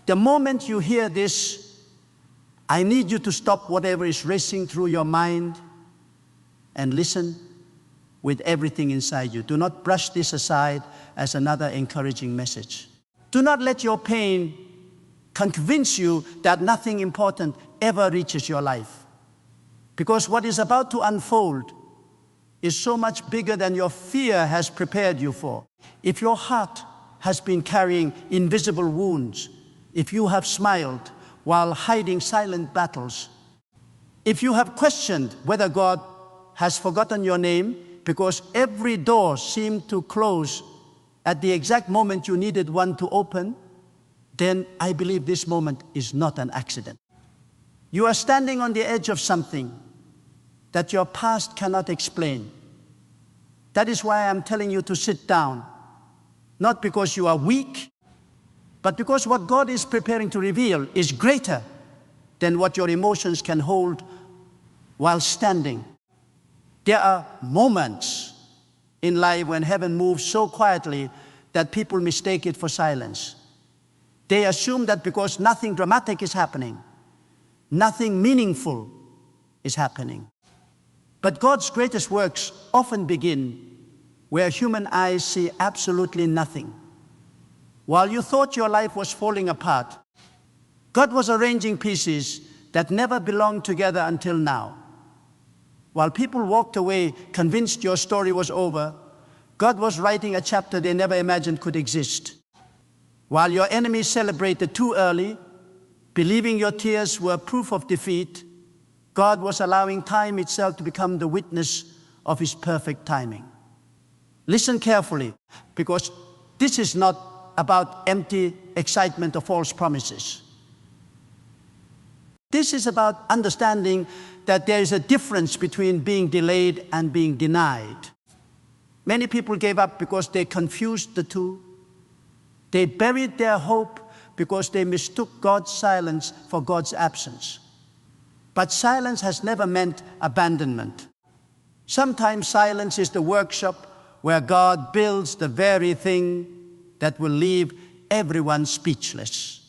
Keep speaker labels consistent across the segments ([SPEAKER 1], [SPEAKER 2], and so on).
[SPEAKER 1] The moment you hear this, I need you to stop whatever is racing through your mind and listen with everything inside you. Do not brush this aside as another encouraging message. Do not let your pain convince you that nothing important ever reaches your life. Because what is about to unfold is so much bigger than your fear has prepared you for. If your heart has been carrying invisible wounds, if you have smiled while hiding silent battles, if you have questioned whether God has forgotten your name because every door seemed to close at the exact moment you needed one to open, then I believe this moment is not an accident. You are standing on the edge of something that your past cannot explain. That is why I'm telling you to sit down, not because you are weak, but because what God is preparing to reveal is greater than what your emotions can hold while standing. There are moments in life when heaven moves so quietly that people mistake it for silence. They assume that because nothing dramatic is happening, nothing meaningful is happening. But God's greatest works often begin where human eyes see absolutely nothing. While you thought your life was falling apart, God was arranging pieces that never belonged together until now. While people walked away convinced your story was over, God was writing a chapter they never imagined could exist. While your enemies celebrated too early, believing your tears were proof of defeat, God was allowing time itself to become the witness of His perfect timing. Listen carefully, because this is not about empty excitement or false promises. This is about understanding that there is a difference between being delayed and being denied. Many people gave up because they confused the two. They buried their hope because they mistook God's silence for God's absence. But silence has never meant abandonment. Sometimes silence is the workshop where God builds the very thing that will leave everyone speechless.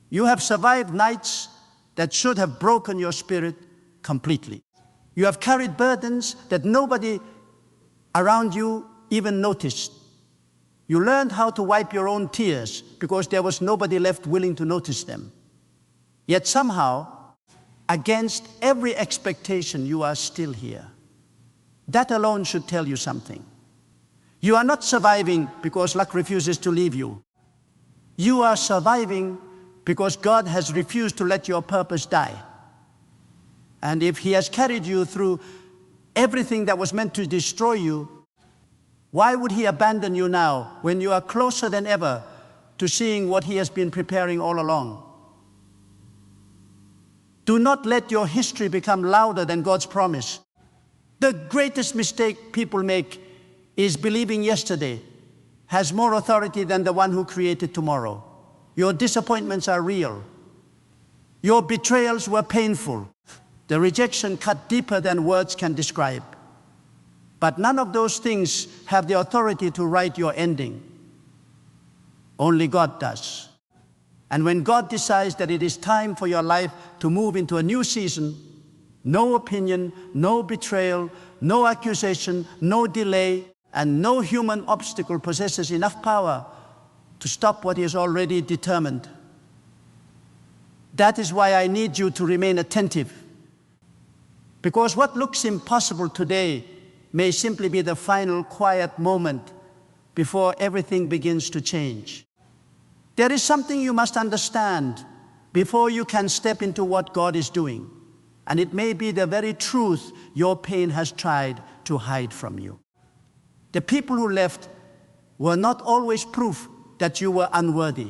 [SPEAKER 1] You have survived nights that should have broken your spirit completely. You have carried burdens that nobody around you even noticed. You learned how to wipe your own tears because there was nobody left willing to notice them. Yet somehow, against every expectation, you are still here. That alone should tell you something. You are not surviving because luck refuses to leave you. You are surviving because God has refused to let your purpose die. And if He has carried you through everything that was meant to destroy you, why would He abandon you now when you are closer than ever to seeing what He has been preparing all along? Do not let your history become louder than God's promise. The greatest mistake people make is believing yesterday has more authority than the one who created tomorrow. Your disappointments are real. Your betrayals were painful. The rejection cut deeper than words can describe. But none of those things have the authority to write your ending. Only God does. And when God decides that it is time for your life to move into a new season, no opinion, no betrayal, no accusation, no delay, and no human obstacle possesses enough power to stop what He has already determined. That is why I need you to remain attentive. Because what looks impossible today may simply be the final quiet moment before everything begins to change. There is something you must understand before you can step into what God is doing. And it may be the very truth your pain has tried to hide from you. The people who left were not always proof that you were unworthy.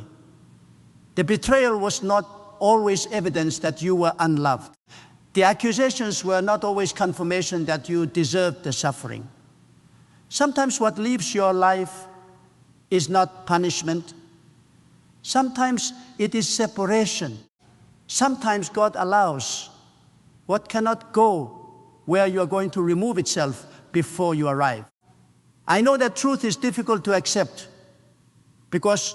[SPEAKER 1] The betrayal was not always evidence that you were unloved. The accusations were not always confirmation that you deserved the suffering. Sometimes what leaves your life is not punishment. Sometimes it is separation. Sometimes God allows what cannot go where you are going to remove itself before you arrive. I know that truth is difficult to accept because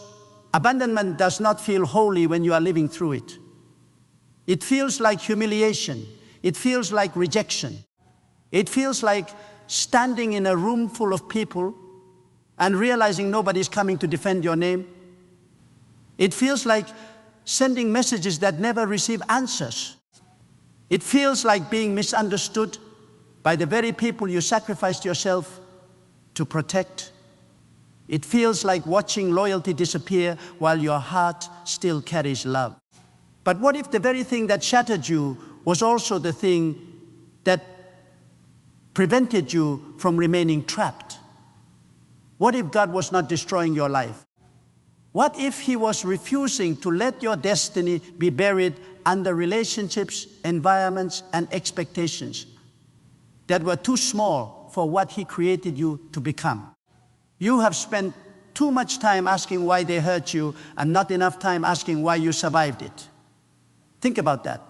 [SPEAKER 1] Abandonment does not feel holy when you are living through it. It feels like humiliation. It feels like rejection. It feels like standing in a room full of people and realizing nobody's coming to defend your name. It feels like sending messages that never receive answers. It feels like being misunderstood by the very people you sacrificed yourself to protect. It feels like watching loyalty disappear while your heart still carries love. But what if the very thing that shattered you was also the thing that prevented you from remaining trapped? What if God was not destroying your life? What if He was refusing to let your destiny be buried under relationships, environments, and expectations that were too small for what He created you to become? You have spent too much time asking why they hurt you and not enough time asking why you survived it. Think about that.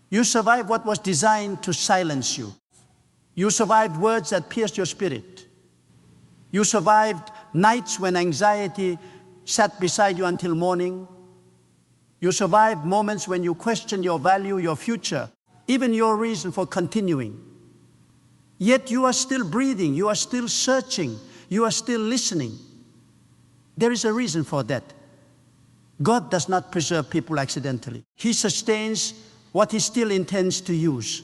[SPEAKER 1] You survived what was designed to silence you. You survived words that pierced your spirit. You survived nights when anxiety sat beside you until morning. You survived moments when you questioned your value, your future, even your reason for continuing. Yet you are still breathing, you are still searching, you are still listening. There is a reason for that. God does not preserve people accidentally. He sustains what He still intends to use.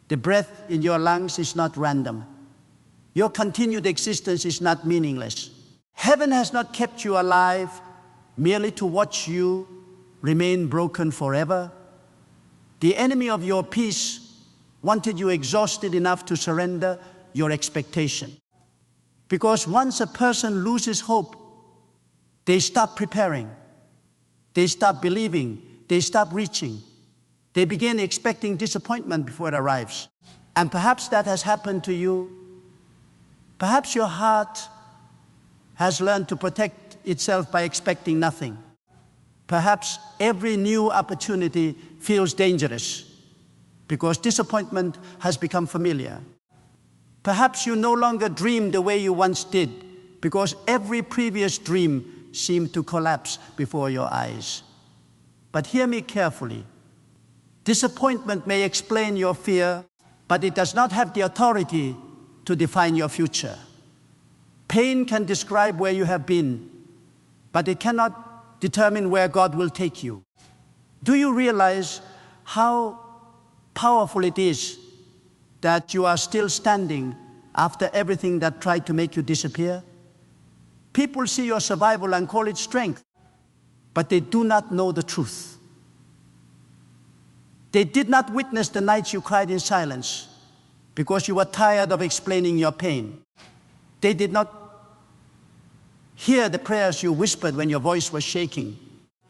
[SPEAKER 1] The breath in your lungs is not random. Your continued existence is not meaningless. Heaven has not kept you alive merely to watch you remain broken forever. The enemy of your peace wanted you exhausted enough to surrender your expectation. Because once a person loses hope, they stop preparing, they stop believing, they stop reaching. They begin expecting disappointment before it arrives. And perhaps that has happened to you. Perhaps your heart has learned to protect itself by expecting nothing. Perhaps every new opportunity feels dangerous because disappointment has become familiar. Perhaps you no longer dream the way you once did because every previous dream seemed to collapse before your eyes. But hear me carefully. Disappointment may explain your fear, but it does not have the authority to define your future. Pain can describe where you have been, but it cannot determine where God will take you. Do you realize how powerful it is that you are still standing after everything that tried to make you disappear? People see your survival and call it strength, but they do not know the truth. They did not witness the nights you cried in silence because you were tired of explaining your pain. They did not hear the prayers you whispered when your voice was shaking.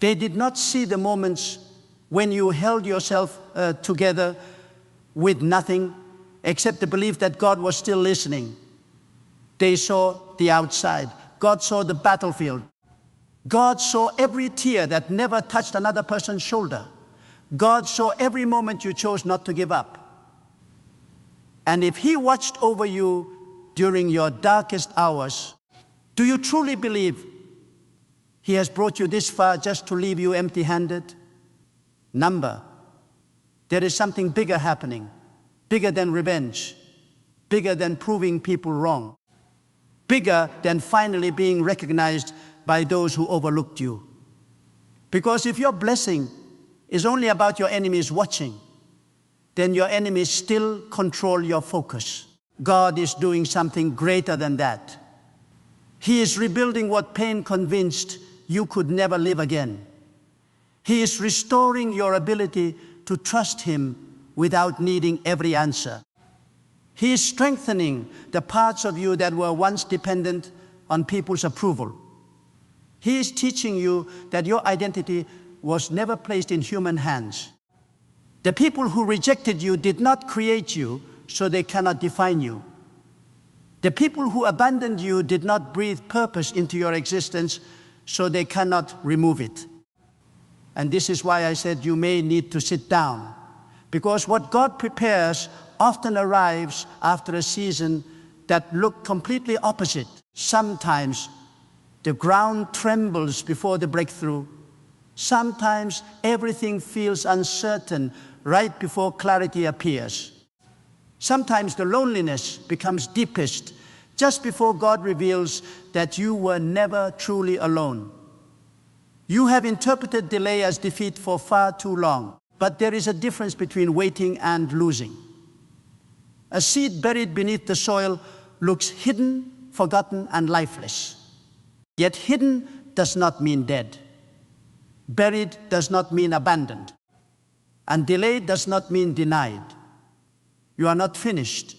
[SPEAKER 1] They did not see the moments when you held yourself together with nothing except the belief that God was still listening. They saw the outside. God saw the battlefield. God saw every tear that never touched another person's shoulder. God saw every moment you chose not to give up. And if He watched over you during your darkest hours, do you truly believe He has brought you this far just to leave you empty-handed? There is something bigger happening, bigger than revenge, bigger than proving people wrong, bigger than finally being recognized by those who overlooked you. Because if your blessing is only about your enemies watching, then your enemies still control your focus. God is doing something greater than that. He is rebuilding what pain convinced you could never live again. He is restoring your ability to trust Him without needing every answer. He is strengthening the parts of you that were once dependent on people's approval. He is teaching you that your identity was never placed in human hands. The people who rejected you did not create you, so they cannot define you. The people who abandoned you did not breathe purpose into your existence, so they cannot remove it. And this is why I said you may need to sit down, because what God prepares often arrives after a season that looked completely opposite. Sometimes The ground trembles before the breakthrough. Sometimes everything feels uncertain right before clarity appears. Sometimes the loneliness becomes deepest just before God reveals that you were never truly alone. You have interpreted delay as defeat for far too long, but there is a difference between waiting and losing. A seed buried beneath the soil looks hidden, forgotten, and lifeless. Yet hidden does not mean dead. Buried does not mean abandoned. And delayed does not mean denied. You are not finished.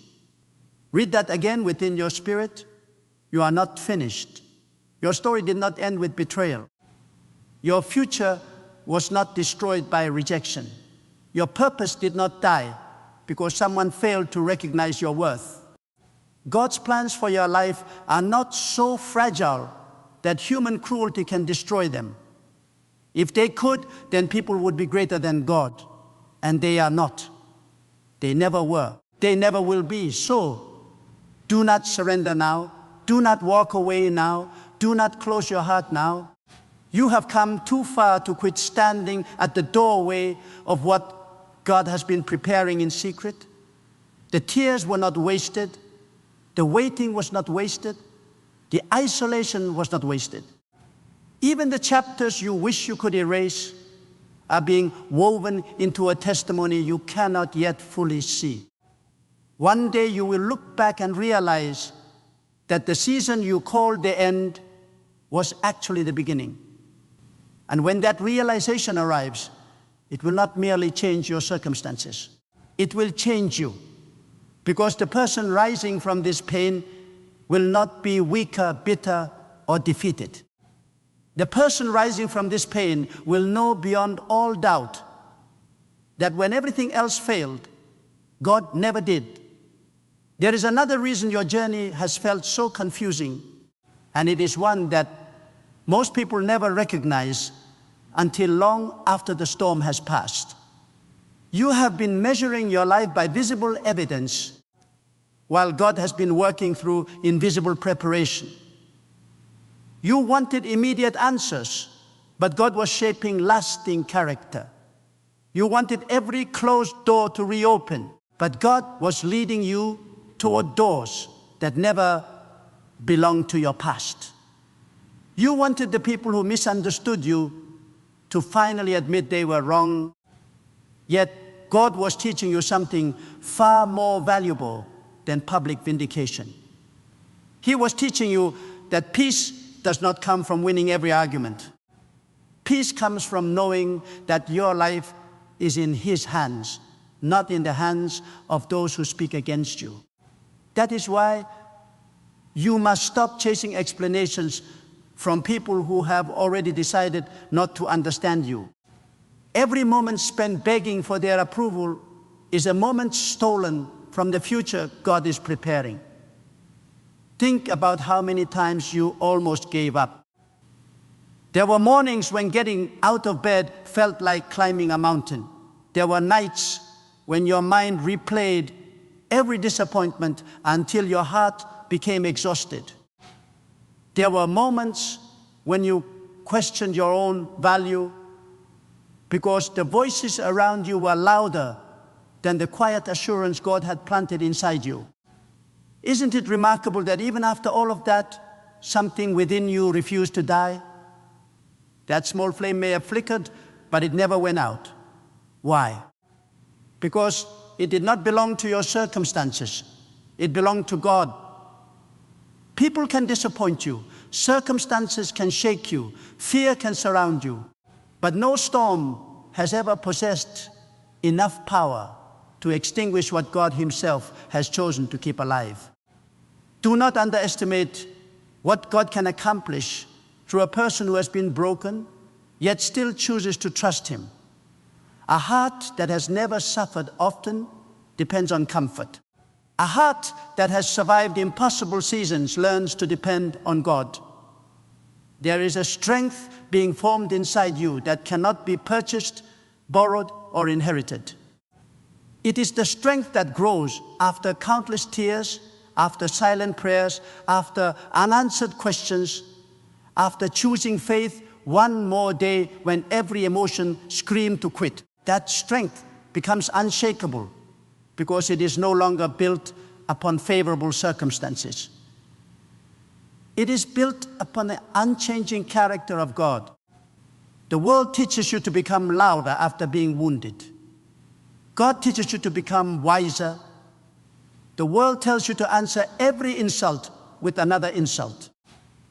[SPEAKER 1] Read that again within your spirit. You are not finished. Your story did not end with betrayal. Your future was not destroyed by rejection. Your purpose did not die because someone failed to recognize your worth. God's plans for your life are not so fragile that human cruelty can destroy them. If they could, then people would be greater than God. And they are not. They never were. They never will be. So, do not surrender now. Do not walk away now. Do not close your heart now. You have come too far to quit standing at the doorway of what God has been preparing in secret. The tears were not wasted. The waiting was not wasted. The isolation was not wasted. Even the chapters you wish you could erase are being woven into a testimony you cannot yet fully see. One day you will look back and realize that the season you called the end was actually the beginning. And when that realization arrives, it will not merely change your circumstances. It will change you. Because the person rising from this pain will not be weaker, bitter, or defeated. The person rising from this pain will know beyond all doubt that when everything else failed, God never did. There is another reason your journey has felt so confusing, and it is one that most people never recognize until long after the storm has passed. You have been measuring your life by visible evidence, while God has been working through invisible preparation. You wanted immediate answers, but God was shaping lasting character. You wanted every closed door to reopen, but God was leading you toward doors that never belonged to your past. You wanted the people who misunderstood you to finally admit they were wrong, yet God was teaching you something far more valuable than public vindication. He was teaching you that peace does not come from winning every argument. Peace comes from knowing that your life is in His hands, not in the hands of those who speak against you. That is why you must stop chasing explanations from people who have already decided not to understand you. Every moment spent begging for their approval is a moment stolen from the future God is preparing. Think about how many times you almost gave up. There were mornings when getting out of bed felt like climbing a mountain. There were nights when your mind replayed every disappointment until your heart became exhausted. There were moments when you questioned your own value because the voices around you were louder than the quiet assurance God had planted inside you. Isn't it remarkable that even after all of that, something within you refused to die? That small flame may have flickered, but it never went out. Why? Because it did not belong to your circumstances. It belonged to God. People can disappoint you. Circumstances can shake you. Fear can surround you. But no storm has ever possessed enough power to extinguish what God Himself has chosen to keep alive. Do not underestimate what God can accomplish through a person who has been broken, yet still chooses to trust Him. A heart that has never suffered often depends on comfort. A heart that has survived impossible seasons learns to depend on God. There is a strength being formed inside you that cannot be purchased, borrowed, or inherited. It is the strength that grows after countless tears, after silent prayers, after unanswered questions, after choosing faith one more day when every emotion screamed to quit. That strength becomes unshakable because it is no longer built upon favorable circumstances. It is built upon the unchanging character of God. The world teaches you to become louder after being wounded. God teaches you to become wiser. The world tells you to answer every insult with another insult.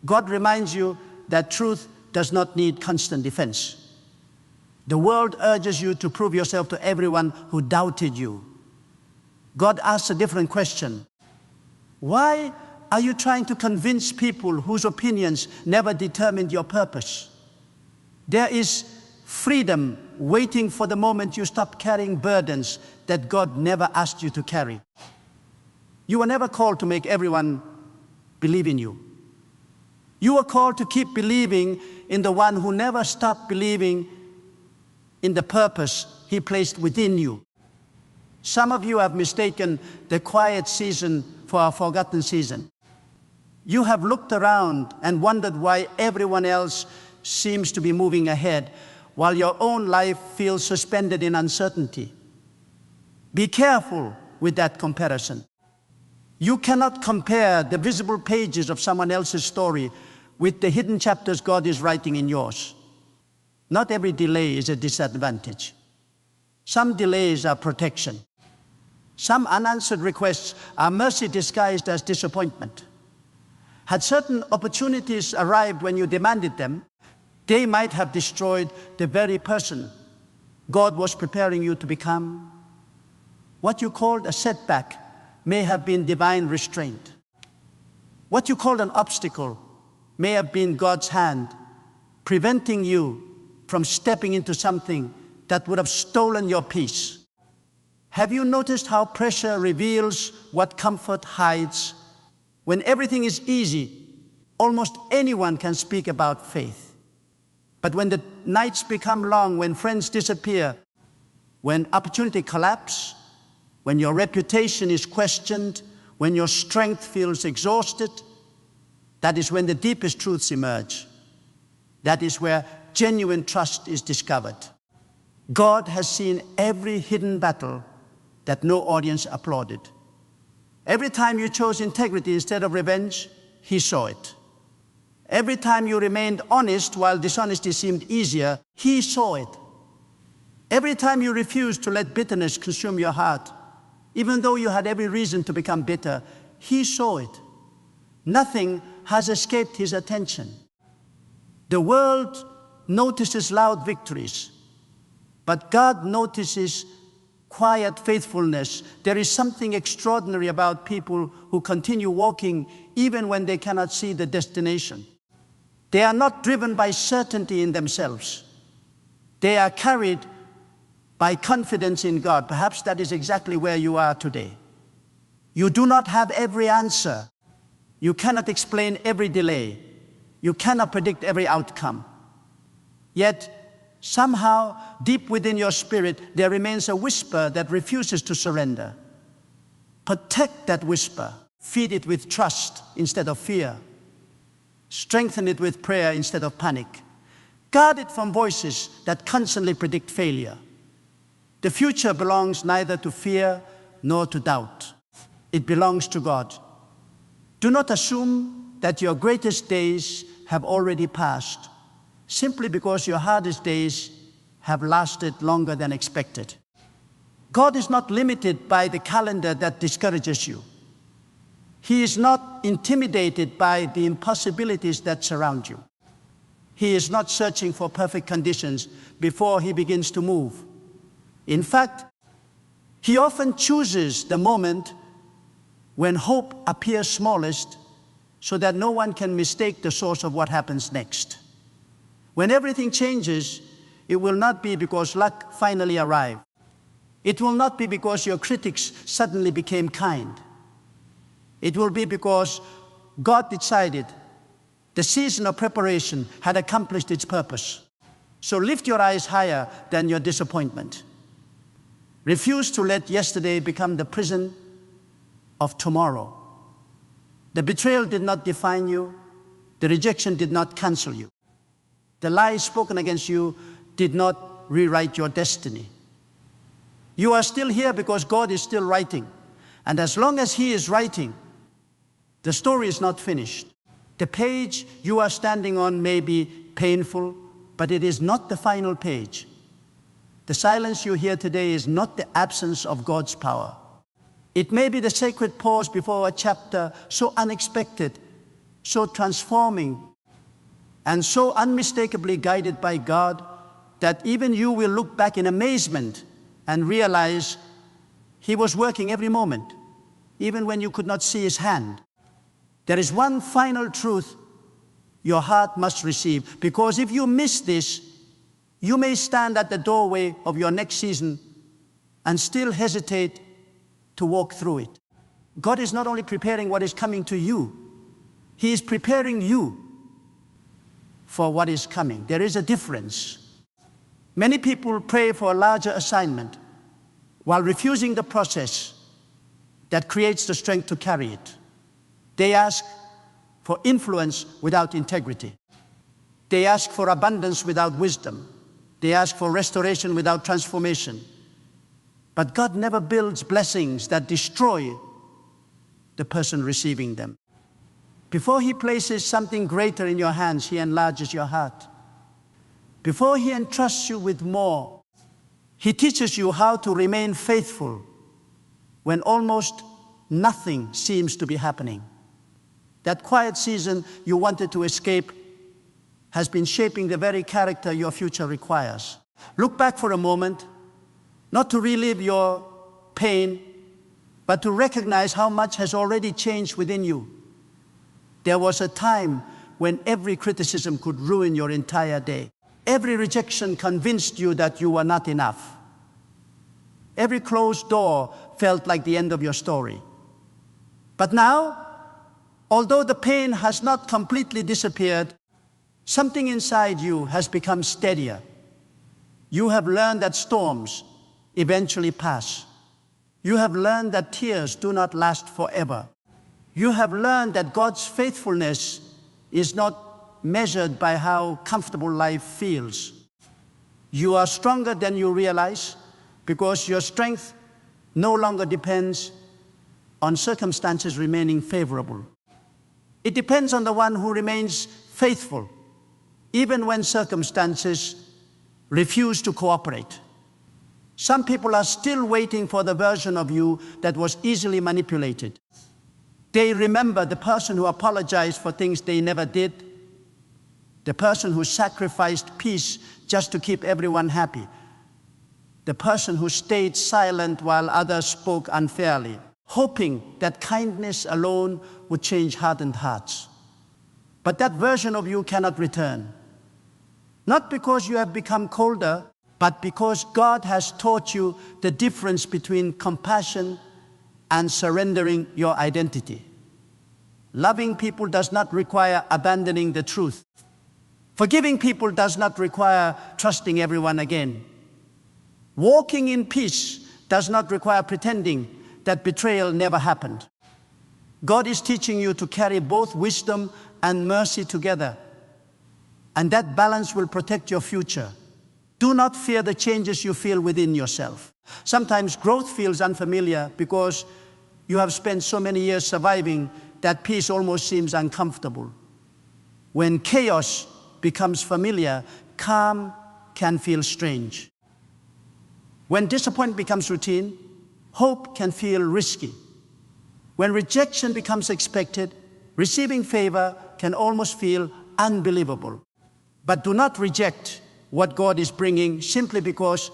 [SPEAKER 1] God reminds you that truth does not need constant defense. The world urges you to prove yourself to everyone who doubted you. God asks a different question. Why are you trying to convince people whose opinions never determined your purpose? There is freedom waiting for the moment you stop carrying burdens that God never asked you to carry. You were never called to make everyone believe in you. You were called to keep believing in the one who never stopped believing in the purpose He placed within you. Some of you have mistaken the quiet season for a forgotten season. You have looked around and wondered why everyone else seems to be moving ahead while your own life feels suspended in uncertainty. Be careful with that comparison. You cannot compare the visible pages of someone else's story with the hidden chapters God is writing in yours. Not every delay is a disadvantage. Some delays are protection. Some unanswered requests are mercy disguised as disappointment. Had certain opportunities arrived when you demanded them, they might have destroyed the very person God was preparing you to become. What you called a setback may have been divine restraint. What you called an obstacle may have been God's hand preventing you from stepping into something that would have stolen your peace. Have you noticed how pressure reveals what comfort hides? When everything is easy, almost anyone can speak about faith. But when the nights become long, when friends disappear, when opportunity collapses, when your reputation is questioned, when your strength feels exhausted, that is when the deepest truths emerge. That is where genuine trust is discovered. God has seen every hidden battle that no audience applauded. Every time you chose integrity instead of revenge, He saw it. Every time you remained honest while dishonesty seemed easier, He saw it. Every time you refused to let bitterness consume your heart, even though you had every reason to become bitter, He saw it. Nothing has escaped His attention. The world notices loud victories, but God notices quiet faithfulness. There is something extraordinary about people who continue walking even when they cannot see the destination. They are not driven by certainty in themselves. They are carried by confidence in God. Perhaps that is exactly where you are today. You do not have every answer. You cannot explain every delay. You cannot predict every outcome. Yet, somehow, deep within your spirit, there remains a whisper that refuses to surrender. Protect that whisper. Feed it with trust instead of fear. Strengthen it with prayer instead of panic. Guard it from voices that constantly predict failure. The future belongs neither to fear nor to doubt. It belongs to God. Do not assume that your greatest days have already passed, simply because your hardest days have lasted longer than expected. God is not limited by the calendar that discourages you. He is not intimidated by the impossibilities that surround you. He is not searching for perfect conditions before He begins to move. In fact, He often chooses the moment when hope appears smallest so that no one can mistake the source of what happens next. When everything changes, it will not be because luck finally arrived. It will not be because your critics suddenly became kind. It will be because God decided the season of preparation had accomplished its purpose. So lift your eyes higher than your disappointment. Refuse to let yesterday become the prison of tomorrow. The betrayal did not define you. The rejection did not cancel you. The lies spoken against you did not rewrite your destiny. You are still here because God is still writing. And as long as He is writing, the story is not finished. The page you are standing on may be painful, but it is not the final page. The silence you hear today is not the absence of God's power. It may be the sacred pause before a chapter so unexpected, so transforming, and so unmistakably guided by God that even you will look back in amazement and realize He was working every moment, even when you could not see His hand. There is one final truth your heart must receive, because if you miss this, you may stand at the doorway of your next season and still hesitate to walk through it. God is not only preparing what is coming to you, He is preparing you for what is coming. There is a difference. Many people pray for a larger assignment while refusing the process that creates the strength to carry it. They ask for influence without integrity. They ask for abundance without wisdom. They ask for restoration without transformation. But God never builds blessings that destroy the person receiving them. Before He places something greater in your hands, He enlarges your heart. Before He entrusts you with more, He teaches you how to remain faithful when almost nothing seems to be happening. That quiet season you wanted to escape has been shaping the very character your future requires. Look back for a moment, not to relive your pain, but to recognize how much has already changed within you. There was a time when every criticism could ruin your entire day. Every rejection convinced you that you were not enough. Every closed door felt like the end of your story. But now, although the pain has not completely disappeared, something inside you has become steadier. You have learned that storms eventually pass. You have learned that tears do not last forever. You have learned that God's faithfulness is not measured by how comfortable life feels. You are stronger than you realize because your strength no longer depends on circumstances remaining favorable. It depends on the one who remains faithful, even when circumstances refuse to cooperate. Some people are still waiting for the version of you that was easily manipulated. They remember the person who apologized for things they never did, the person who sacrificed peace just to keep everyone happy, the person who stayed silent while others spoke unfairly, hoping that kindness alone would change hardened hearts. But that version of you cannot return. Not because you have become colder, but because God has taught you the difference between compassion and surrendering your identity. Loving people does not require abandoning the truth. Forgiving people does not require trusting everyone again. Walking in peace does not require pretending that betrayal never happened. God is teaching you to carry both wisdom and mercy together, and that balance will protect your future. Do not fear the changes you feel within yourself. Sometimes growth feels unfamiliar because you have spent so many years surviving that peace almost seems uncomfortable. When chaos becomes familiar, calm can feel strange. When disappointment becomes routine, hope can feel risky. When rejection becomes expected, receiving favor can almost feel unbelievable. But do not reject what God is bringing simply because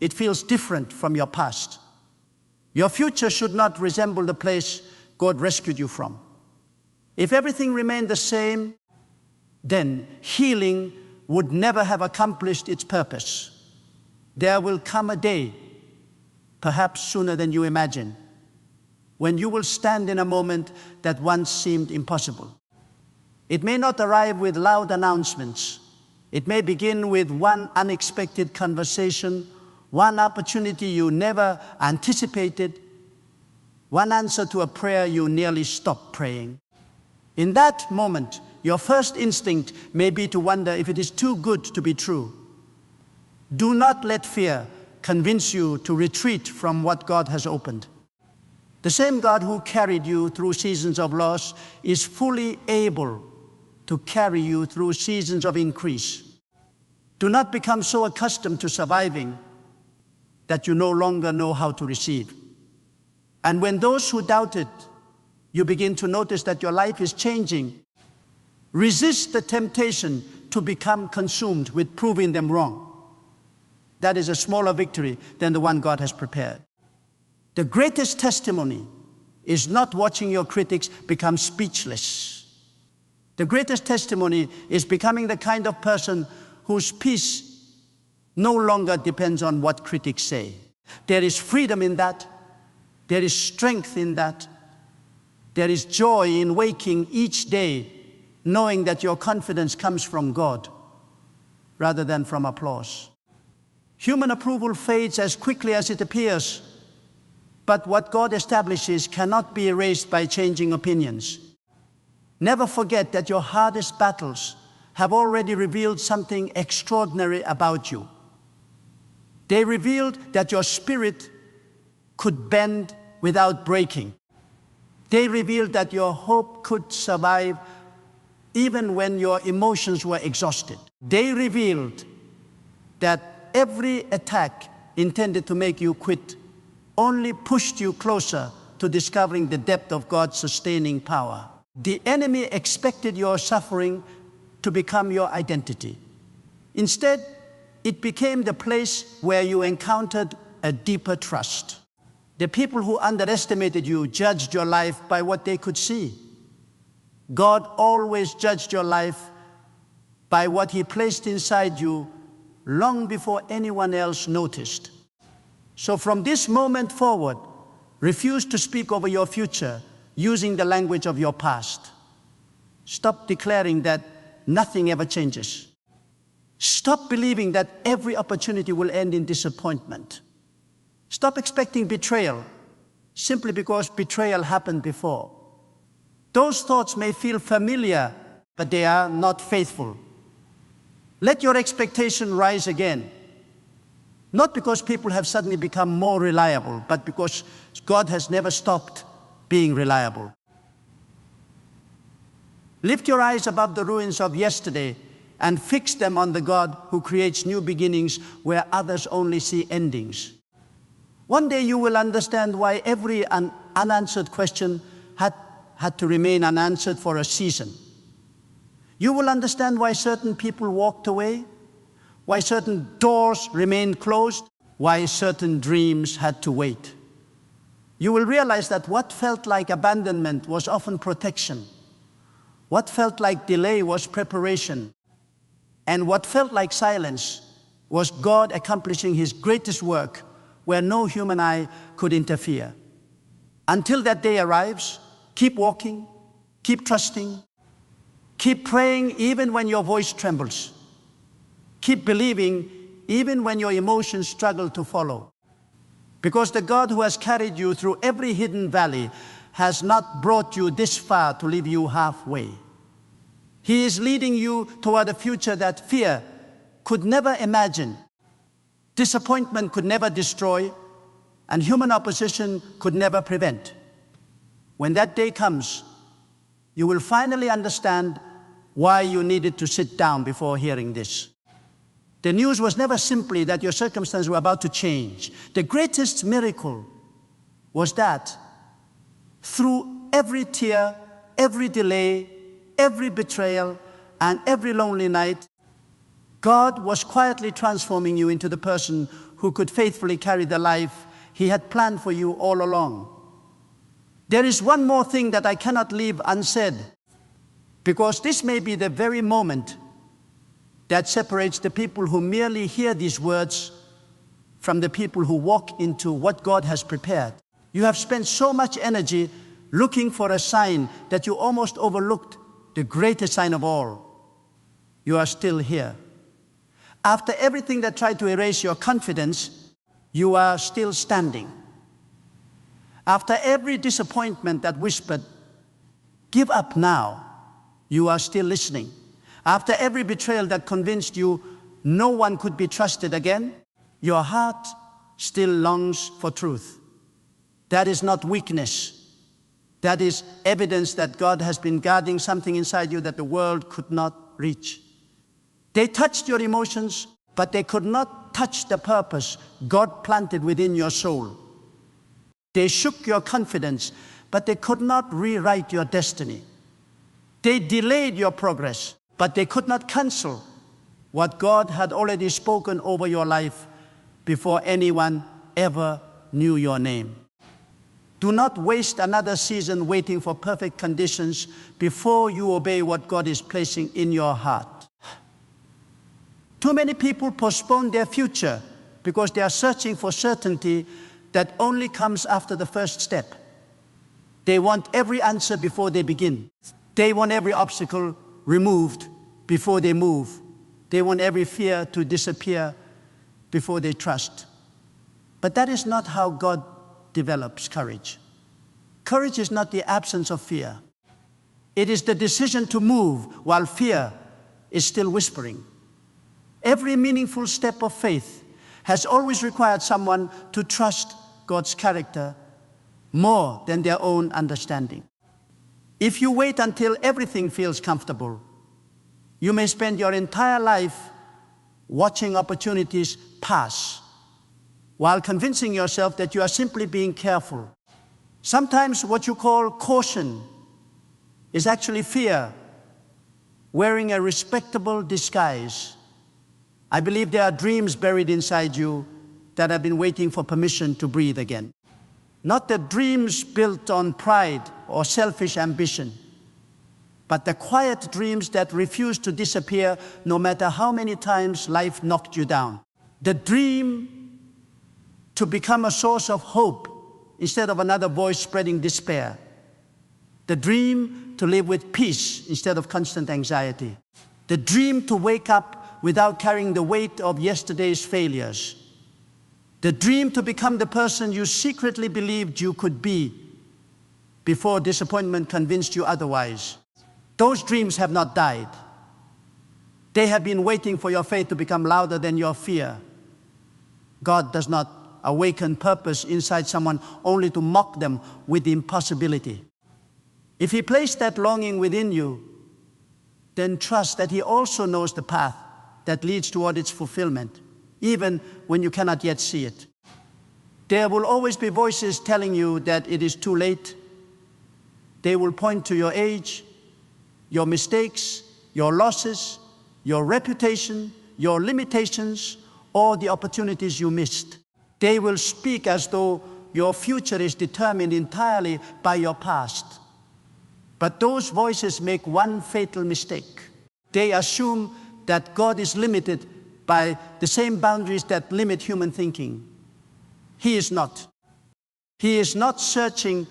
[SPEAKER 1] it feels different from your past. Your future should not resemble the place God rescued you from. If everything remained the same, then healing would never have accomplished its purpose. There will come a day, perhaps sooner than you imagine, when you will stand in a moment that once seemed impossible. It may not arrive with loud announcements. It may begin with one unexpected conversation, one opportunity you never anticipated, one answer to a prayer you nearly stopped praying. In that moment, your first instinct may be to wonder if it is too good to be true. Do not let fear convince you to retreat from what God has opened. The same God who carried you through seasons of loss is fully able to carry you through seasons of increase. Do not become so accustomed to surviving that you no longer know how to receive. And when those who doubted, you begin to notice that your life is changing, resist the temptation to become consumed with proving them wrong. That is a smaller victory than the one God has prepared. The greatest testimony is not watching your critics become speechless. The greatest testimony is becoming the kind of person whose peace no longer depends on what critics say. There is freedom in that. There is strength in that. There is joy in waking each day knowing that your confidence comes from God rather than from applause. Human approval fades as quickly as it appears, but what God establishes cannot be erased by changing opinions. Never forget that your hardest battles have already revealed something extraordinary about you. They revealed that your spirit could bend without breaking. They revealed that your hope could survive even when your emotions were exhausted. They revealed that every attack intended to make you quit only pushed you closer to discovering the depth of God's sustaining power. The enemy expected your suffering to become your identity. Instead, it became the place where you encountered a deeper trust. The people who underestimated you judged your life by what they could see. God always judged your life by what He placed inside you long before anyone else noticed. So from this moment forward, refuse to speak over your future using the language of your past. Stop declaring that nothing ever changes. Stop believing that every opportunity will end in disappointment. Stop expecting betrayal simply because betrayal happened before. Those thoughts may feel familiar, but they are not faithful. Let your expectation rise again. Not because people have suddenly become more reliable, but because God has never stopped being reliable. Lift your eyes above the ruins of yesterday and fix them on the God who creates new beginnings where others only see endings. One day you will understand why every unanswered question had to remain unanswered for a season. You will understand why certain people walked away, why certain doors remained closed, why certain dreams had to wait. You will realize that what felt like abandonment was often protection. What felt like delay was preparation. And what felt like silence was God accomplishing His greatest work where no human eye could interfere. Until that day arrives, keep walking, keep trusting, keep praying even when your voice trembles. Keep believing even when your emotions struggle to follow. Because the God who has carried you through every hidden valley has not brought you this far to leave you halfway. He is leading you toward a future that fear could never imagine, disappointment could never destroy, and human opposition could never prevent. When that day comes, you will finally understand why you needed to sit down before hearing this. The news was never simply that your circumstances were about to change. The greatest miracle was that through every tear, every delay, every betrayal, and every lonely night, God was quietly transforming you into the person who could faithfully carry the life He had planned for you all along. There is one more thing that I cannot leave unsaid, because this may be the very moment that separates the people who merely hear these words from the people who walk into what God has prepared. You have spent so much energy looking for a sign that you almost overlooked the greatest sign of all. You are still here. After everything that tried to erase your confidence, you are still standing. After every disappointment that whispered, "Give up now," you are still listening. After every betrayal that convinced you no one could be trusted again, your heart still longs for truth. That is not weakness. That is evidence that God has been guarding something inside you that the world could not reach. They touched your emotions, but they could not touch the purpose God planted within your soul. They shook your confidence, but they could not rewrite your destiny. They delayed your progress, but they could not cancel what God had already spoken over your life before anyone ever knew your name. Do not waste another season waiting for perfect conditions before you obey what God is placing in your heart. Too many people postpone their future because they are searching for certainty that only comes after the first step. They want every answer before they begin. They want every obstacle removed before they move. They want every fear to disappear before they trust. But that is not how God develops courage. Courage is not the absence of fear. It is the decision to move while fear is still whispering. Every meaningful step of faith has always required someone to trust God's character more than their own understanding. If you wait until everything feels comfortable, you may spend your entire life watching opportunities pass while convincing yourself that you are simply being careful. Sometimes what you call caution is actually fear wearing a respectable disguise. I believe there are dreams buried inside you that have been waiting for permission to breathe again. Not the dreams built on pride or selfish ambition, but the quiet dreams that refuse to disappear no matter how many times life knocked you down. The dream to become a source of hope instead of another voice spreading despair. The dream to live with peace instead of constant anxiety. The dream to wake up without carrying the weight of yesterday's failures. The dream to become the person you secretly believed you could be before disappointment convinced you otherwise. Those dreams have not died. They have been waiting for your faith to become louder than your fear. God does not awaken purpose inside someone only to mock them with the impossibility. If He placed that longing within you, then trust that He also knows the path that leads toward its fulfillment, even when you cannot yet see it. There will always be voices telling you that it is too late. They will point to your age, your mistakes, your losses, your reputation, your limitations, or the opportunities you missed. They will speak as though your future is determined entirely by your past. But those voices make one fatal mistake. They assume that God is limited by the same boundaries that limit human thinking. He is not. He is not searching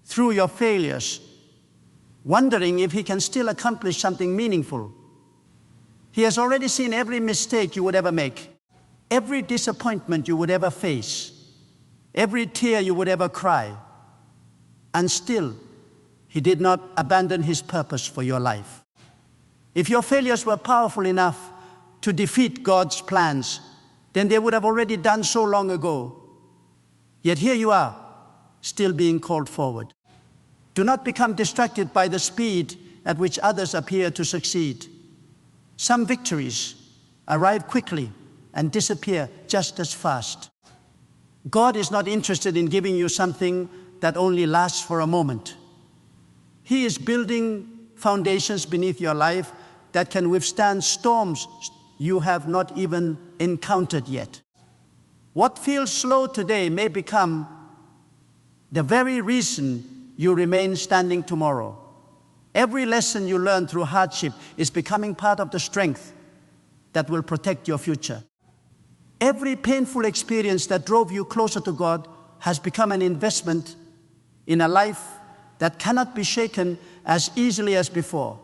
[SPEAKER 1] through your failures, wondering if He can still accomplish something meaningful. He has already seen every mistake you would ever make, every disappointment you would ever face, every tear you would ever cry, and still He did not abandon His purpose for your life. If your failures were powerful enough to defeat God's plans, then they would have already done so long ago. Yet here you are, still being called forward. Do not become distracted by the speed at which others appear to succeed. Some victories arrive quickly and disappear just as fast. God is not interested in giving you something that only lasts for a moment. He is building foundations beneath your life that can withstand storms you have not even encountered yet. What feels slow today may become the very reason you remain standing tomorrow. Every lesson you learn through hardship is becoming part of the strength that will protect your future. Every painful experience that drove you closer to God has become an investment in a life that cannot be shaken as easily as before.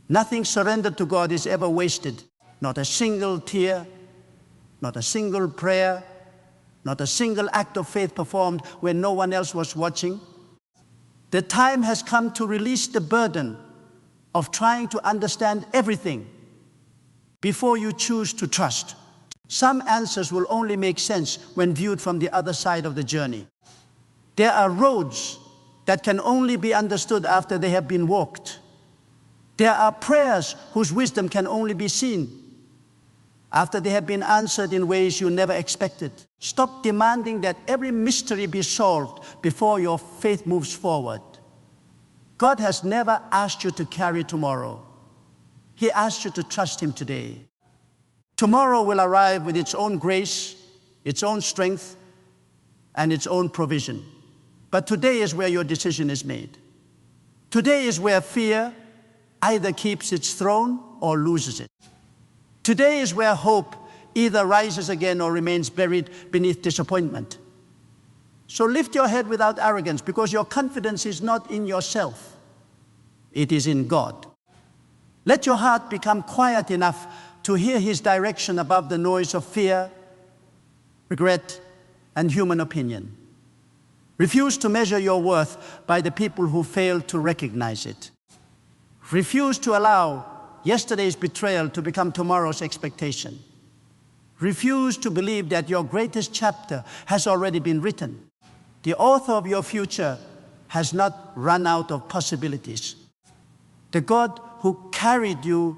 [SPEAKER 1] Nothing surrendered to God is ever wasted. Not a single tear, not a single prayer, not a single act of faith performed when no one else was watching. The time has come to release the burden of trying to understand everything before you choose to trust. Some answers will only make sense when viewed from the other side of the journey. There are roads that can only be understood after they have been walked. There are prayers whose wisdom can only be seen after they have been answered in ways you never expected. Stop demanding that every mystery be solved before your faith moves forward. God has never asked you to carry tomorrow. He asked you to trust Him today. Tomorrow will arrive with its own grace, its own strength, and its own provision. But today is where your decision is made. Today is where fear either keeps its throne or loses it. Today is where hope either rises again or remains buried beneath disappointment. So lift your head without arrogance, because your confidence is not in yourself. It is in God. Let your heart become quiet enough to hear His direction above the noise of fear, regret, and human opinion. Refuse to measure your worth by the people who fail to recognize it. Refuse to allow yesterday's betrayal to become tomorrow's expectation. Refuse to believe that your greatest chapter has already been written. The author of your future has not run out of possibilities. The God who carried you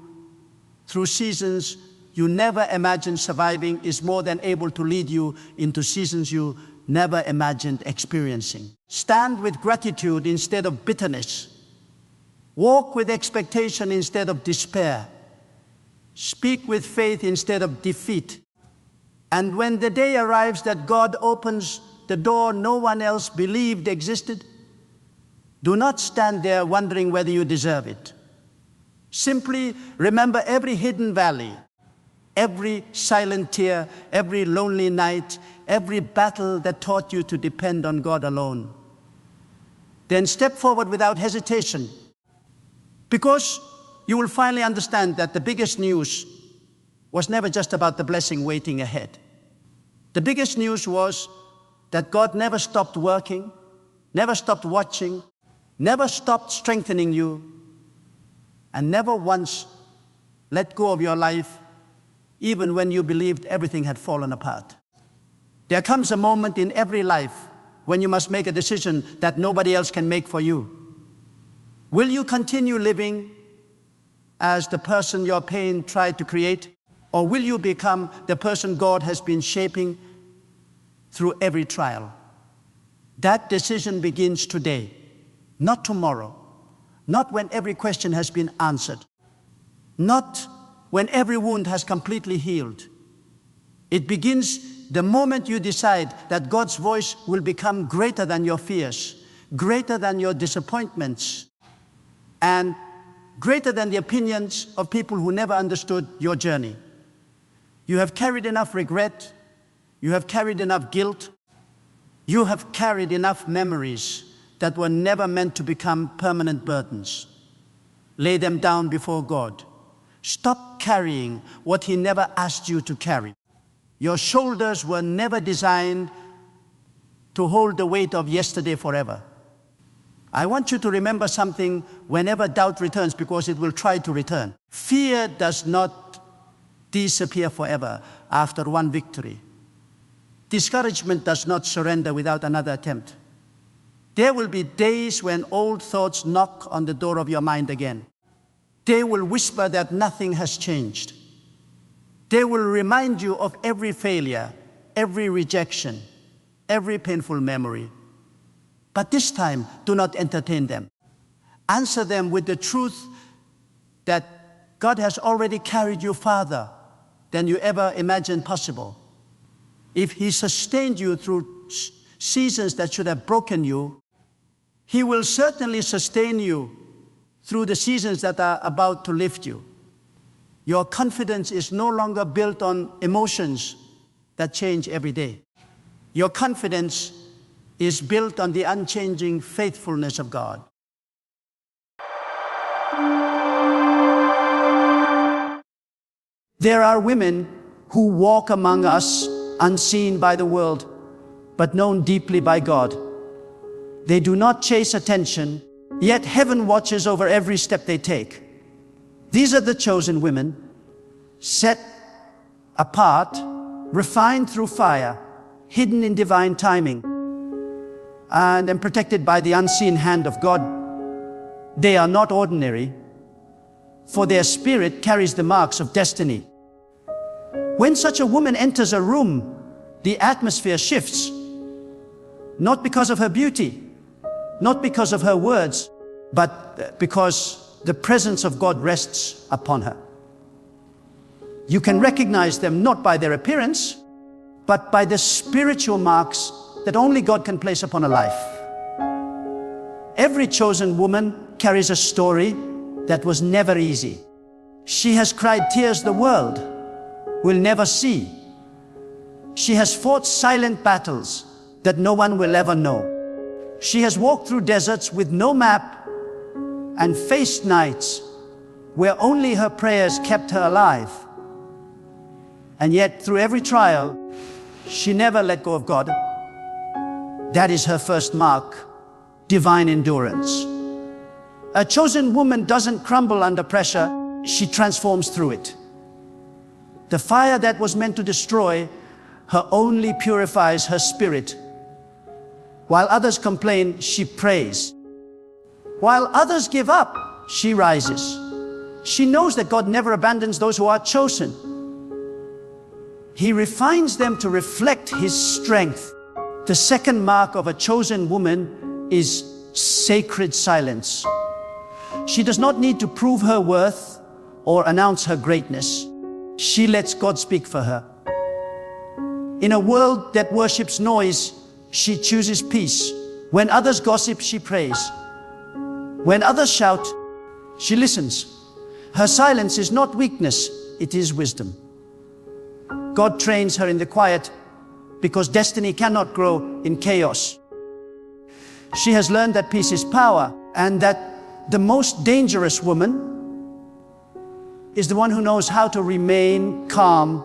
[SPEAKER 1] through seasons you never imagined surviving is more than able to lead you into seasons you never imagined experiencing. Stand with gratitude instead of bitterness. Walk with expectation instead of despair. Speak with faith instead of defeat. And when the day arrives that God opens the door no one else believed existed, do not stand there wondering whether you deserve it. Simply remember every hidden valley, every silent tear, every lonely night, every battle that taught you to depend on God alone. Then step forward without hesitation, because you will finally understand that the biggest news was never just about the blessing waiting ahead. The biggest news was that God never stopped working, never stopped watching, never stopped strengthening you, and never once let go of your life, even when you believed everything had fallen apart. There comes a moment in every life when you must make a decision that nobody else can make for you. Will you continue living as the person your pain tried to create, or will you become the person God has been shaping through every trial? That decision begins today, not tomorrow, not when every question has been answered, not when every wound has completely healed. It begins the moment you decide that God's voice will become greater than your fears, greater than your disappointments, and greater than the opinions of people who never understood your journey. You have carried enough regret, you have carried enough guilt, you have carried enough memories that were never meant to become permanent burdens. Lay them down before God. Stop carrying what He never asked you to carry. Your shoulders were never designed to hold the weight of yesterday forever. I want you to remember something whenever doubt returns, because it will try to return. Fear does not disappear forever after one victory. Discouragement does not surrender without another attempt. There will be days when old thoughts knock on the door of your mind again. They will whisper that nothing has changed. They will remind you of every failure, every rejection, every painful memory. But this time, do not entertain them. Answer them with the truth that God has already carried you farther than you ever imagined possible. If He sustained you through seasons that should have broken you, He will certainly sustain you through the seasons that are about to lift you. Your confidence is no longer built on emotions that change every day. Your confidence is built on the unchanging faithfulness of God. There are women who walk among us unseen by the world, but known deeply by God. They do not chase attention, yet heaven watches over every step they take. These are the chosen women, set apart, refined through fire, hidden in divine timing, and protected by the unseen hand of God. They are not ordinary, for their spirit carries the marks of destiny. When such a woman enters a room, the atmosphere shifts, not because of her beauty, not because of her words, but because the presence of God rests upon her. You can recognize them not by their appearance, but by the spiritual marks that only God can place upon a life. Every chosen woman carries a story that was never easy. She has cried tears the world will never see. She has fought silent battles that no one will ever know. She has walked through deserts with no map and faced nights where only her prayers kept her alive. And yet, through every trial, she never let go of God. That is her first mark, divine endurance. A chosen woman doesn't crumble under pressure, she transforms through it. The fire that was meant to destroy her only purifies her spirit. While others complain, she prays. While others give up, she rises. She knows that God never abandons those who are chosen. He refines them to reflect His strength. The second mark of a chosen woman is sacred silence. She does not need to prove her worth or announce her greatness. She lets God speak for her. In a world that worships noise, she chooses peace. When others gossip, she prays. When others shout, she listens. Her silence is not weakness, it is wisdom. God trains her in the quiet because destiny cannot grow in chaos. She has learned that peace is power, and that the most dangerous woman is the one who knows how to remain calm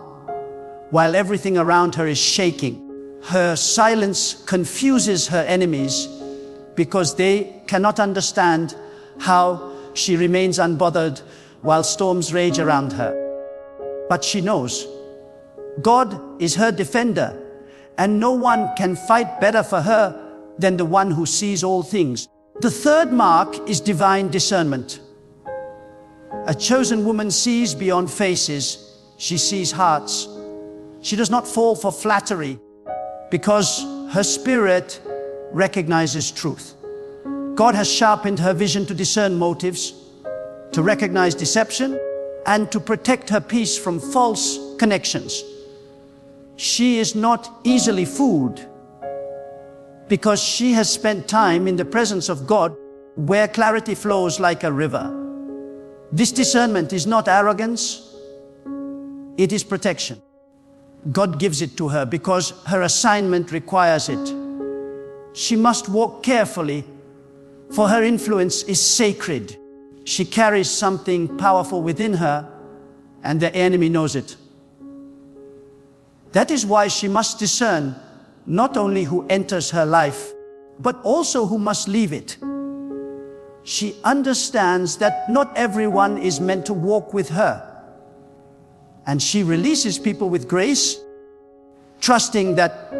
[SPEAKER 1] while everything around her is shaking. Her silence confuses her enemies because they cannot understand how she remains unbothered while storms rage around her. But she knows God is her defender, and no one can fight better for her than the one who sees all things. The third mark is divine discernment. A chosen woman sees beyond faces, she sees hearts. She does not fall for flattery because her spirit recognizes truth. God has sharpened her vision to discern motives, to recognize deception, and to protect her peace from false connections. She is not easily fooled because she has spent time in the presence of God where clarity flows like a river. This discernment is not arrogance, it is protection. God gives it to her because her assignment requires it. She must walk carefully, for her influence is sacred. She carries something powerful within her, and the enemy knows it. That is why she must discern not only who enters her life, but also who must leave it. She understands that not everyone is meant to walk with her. And she releases people with grace, trusting that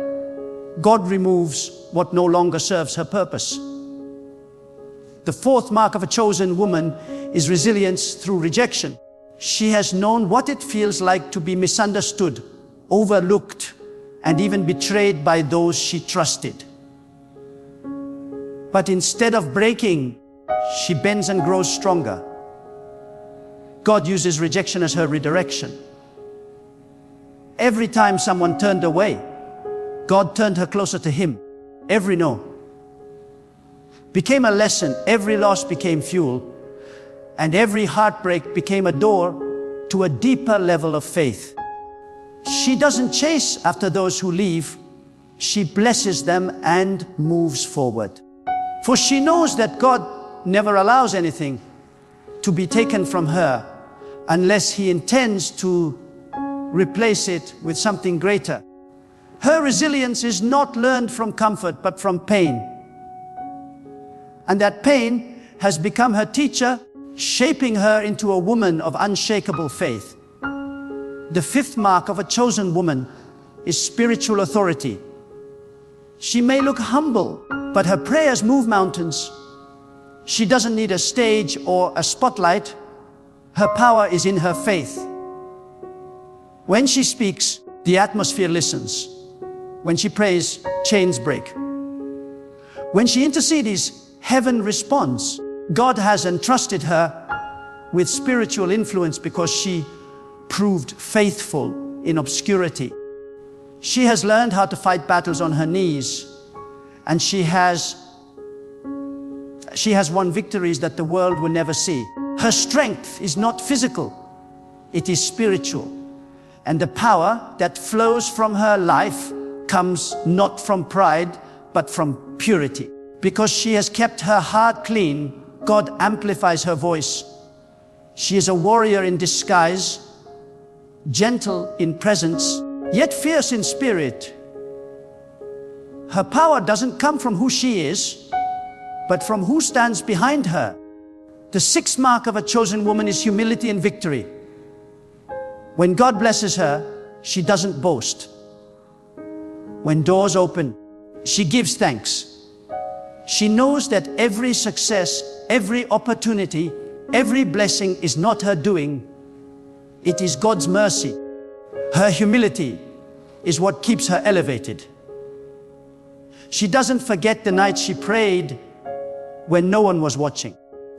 [SPEAKER 1] God removes what no longer serves her purpose. The fourth mark of a chosen woman is resilience through rejection. She has known what it feels like to be misunderstood, overlooked, and even betrayed by those she trusted. But instead of breaking, she bends and grows stronger. God uses rejection as her redirection. Every time someone turned away, God turned her closer to Him. Every no became a lesson, every loss became fuel, and every heartbreak became a door to a deeper level of faith. She doesn't chase after those who leave, she blesses them and moves forward. For she knows that God never allows anything to be taken from her unless He intends to replace it with something greater. Her resilience is not learned from comfort, but from pain. And that pain has become her teacher shaping her into a woman of unshakable faith. The fifth mark of a chosen woman is spiritual authority. She may look humble, but her prayers move mountains. She doesn't need a stage or a spotlight. Her power is in her faith. When she speaks, the atmosphere listens. When she prays, chains break. When she intercedes, heaven responds. God has entrusted her with spiritual influence because she proved faithful in obscurity. She has learned how to fight battles on her knees, and she has won victories that the world will never see. Her strength is not physical, it is spiritual. And the power that flows from her life comes not from pride, but from purity. Because she has kept her heart clean, God amplifies her voice. She is a warrior in disguise, gentle in presence, yet fierce in spirit. Her power doesn't come from who she is, but from who stands behind her. The sixth mark of a chosen woman is humility and victory. When God blesses her, she doesn't boast. When doors open, she gives thanks. She knows that every success, every opportunity, every blessing is not her doing. It is God's mercy. Her humility is what keeps her elevated. She doesn't forget the night she prayed when no one was watching.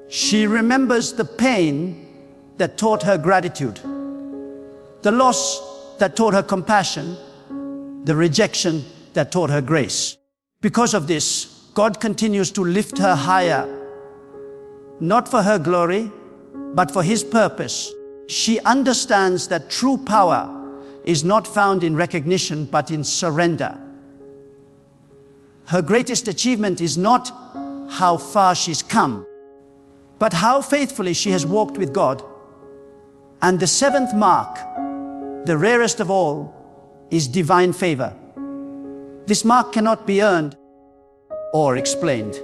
[SPEAKER 1] She remembers the pain that taught her gratitude, the loss that taught her compassion, the rejection that taught her grace. Because of this, God continues to lift her higher, not for her glory, but for His purpose. She understands that true power is not found in recognition, but in surrender. Her greatest achievement is not how far she's come, but how faithfully she has walked with God. And the seventh mark, the rarest of all, is divine favor. This mark cannot be earned or explained.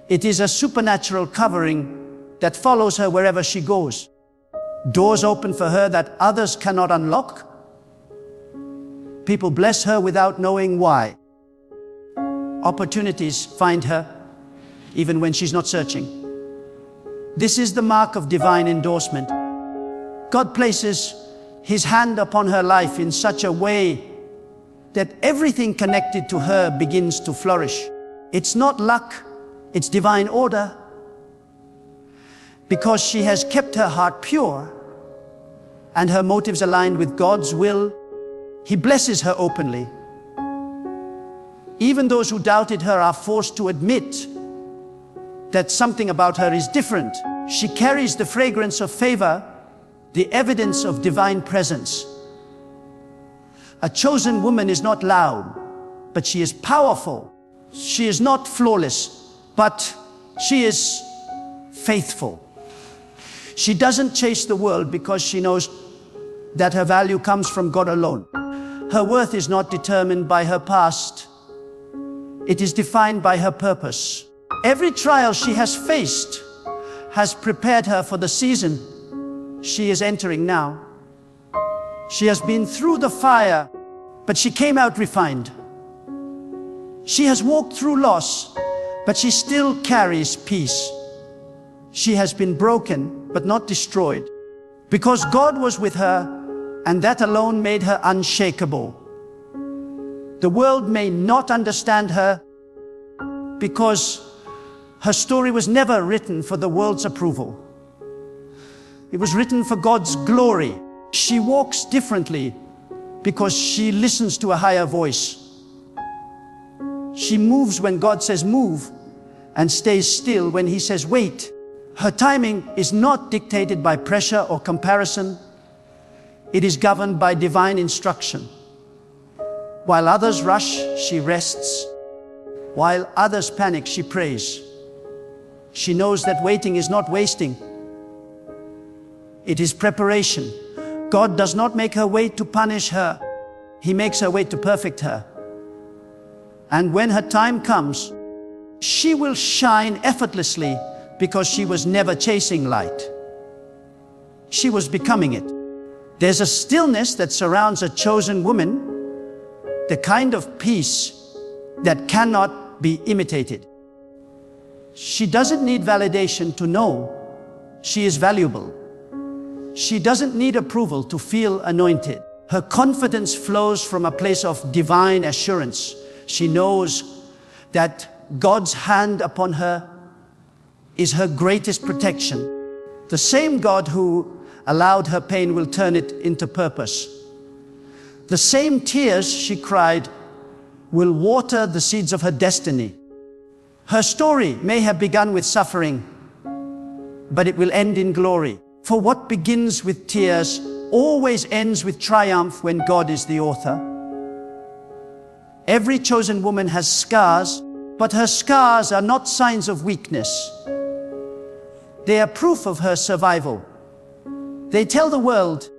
[SPEAKER 1] It is a supernatural covering that follows her wherever she goes. Doors open for her that others cannot unlock. People bless her without knowing why. Opportunities find her even when she's not searching. This is the mark of divine endorsement. God places His hand upon her life in such a way that everything connected to her begins to flourish. It's not luck, it's divine order. Because she has kept her heart pure and her motives aligned with God's will, He blesses her openly. Even those who doubted her are forced to admit that something about her is different. She carries the fragrance of favor, the evidence of divine presence. A chosen woman is not loud, but she is powerful. She is not flawless, but she is faithful. She doesn't chase the world because she knows that her value comes from God alone. Her worth is not determined by her past. It is defined by her purpose. Every trial she has faced has prepared her for the season she is entering now. She has been through the fire, but she came out refined. She has walked through loss, but she still carries peace. She has been broken, but not destroyed, because God was with her, and that alone made her unshakable. The world may not understand her because her story was never written for the world's approval. It was written for God's glory. She walks differently because she listens to a higher voice. She moves when God says move and stays still when He says wait. Her timing is not dictated by pressure or comparison. It is governed by divine instruction. While others rush, she rests. While others panic, she prays. She knows that waiting is not wasting. It is preparation. God does not make her wait to punish her. He makes her wait to perfect her. And when her time comes, she will shine effortlessly because she was never chasing light. She was becoming it. There's a stillness that surrounds a chosen woman, the kind of peace that cannot be imitated. She doesn't need validation to know she is valuable. She doesn't need approval to feel anointed. Her confidence flows from a place of divine assurance. She knows that God's hand upon her is her greatest protection. The same God who allowed her pain will turn it into purpose. The same tears she cried will water the seeds of her destiny. Her story may have begun with suffering, but it will end in glory. For what begins with tears always ends with triumph when God is the author. Every chosen woman has scars, but her scars are not signs of weakness. They are proof of her survival. They tell the world,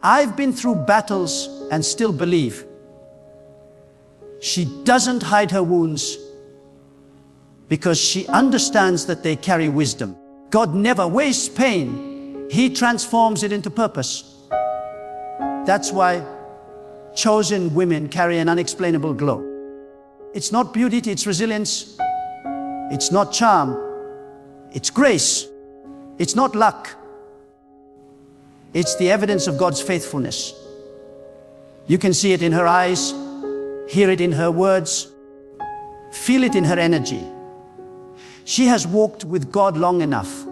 [SPEAKER 1] I've been through battles and still believe. She doesn't hide her wounds because she understands that they carry wisdom. God never wastes pain. He transforms it into purpose. That's why chosen women carry an unexplainable glow. It's not beauty, it's resilience. It's not charm, it's grace. It's not luck. It's the evidence of God's faithfulness. You can see it in her eyes, hear it in her words, feel it in her energy. She has walked with God long enough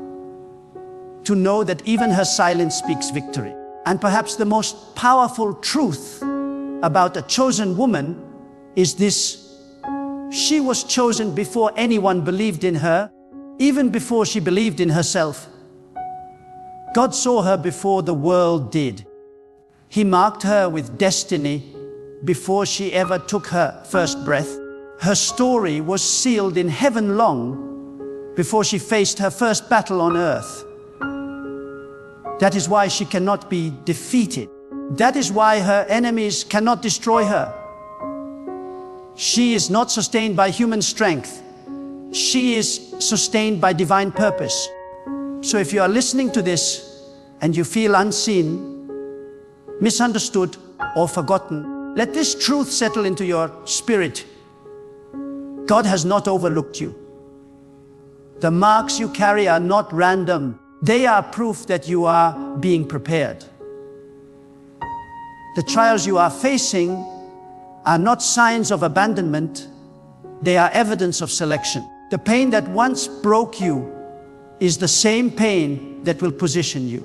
[SPEAKER 1] to know that even her silence speaks victory. And perhaps the most powerful truth about a chosen woman is this: she was chosen before anyone believed in her, even before she believed in herself. God saw her before the world did. He marked her with destiny before she ever took her first breath. Her story was sealed in heaven long before she faced her first battle on earth. That is why she cannot be defeated. That is why her enemies cannot destroy her. She is not sustained by human strength. She is sustained by divine purpose. So if you are listening to this and you feel unseen, misunderstood, or forgotten, let this truth settle into your spirit. God has not overlooked you. The marks you carry are not random. They are proof that you are being prepared. The trials you are facing are not signs of abandonment. They are evidence of selection. The pain that once broke you is the same pain that will position you.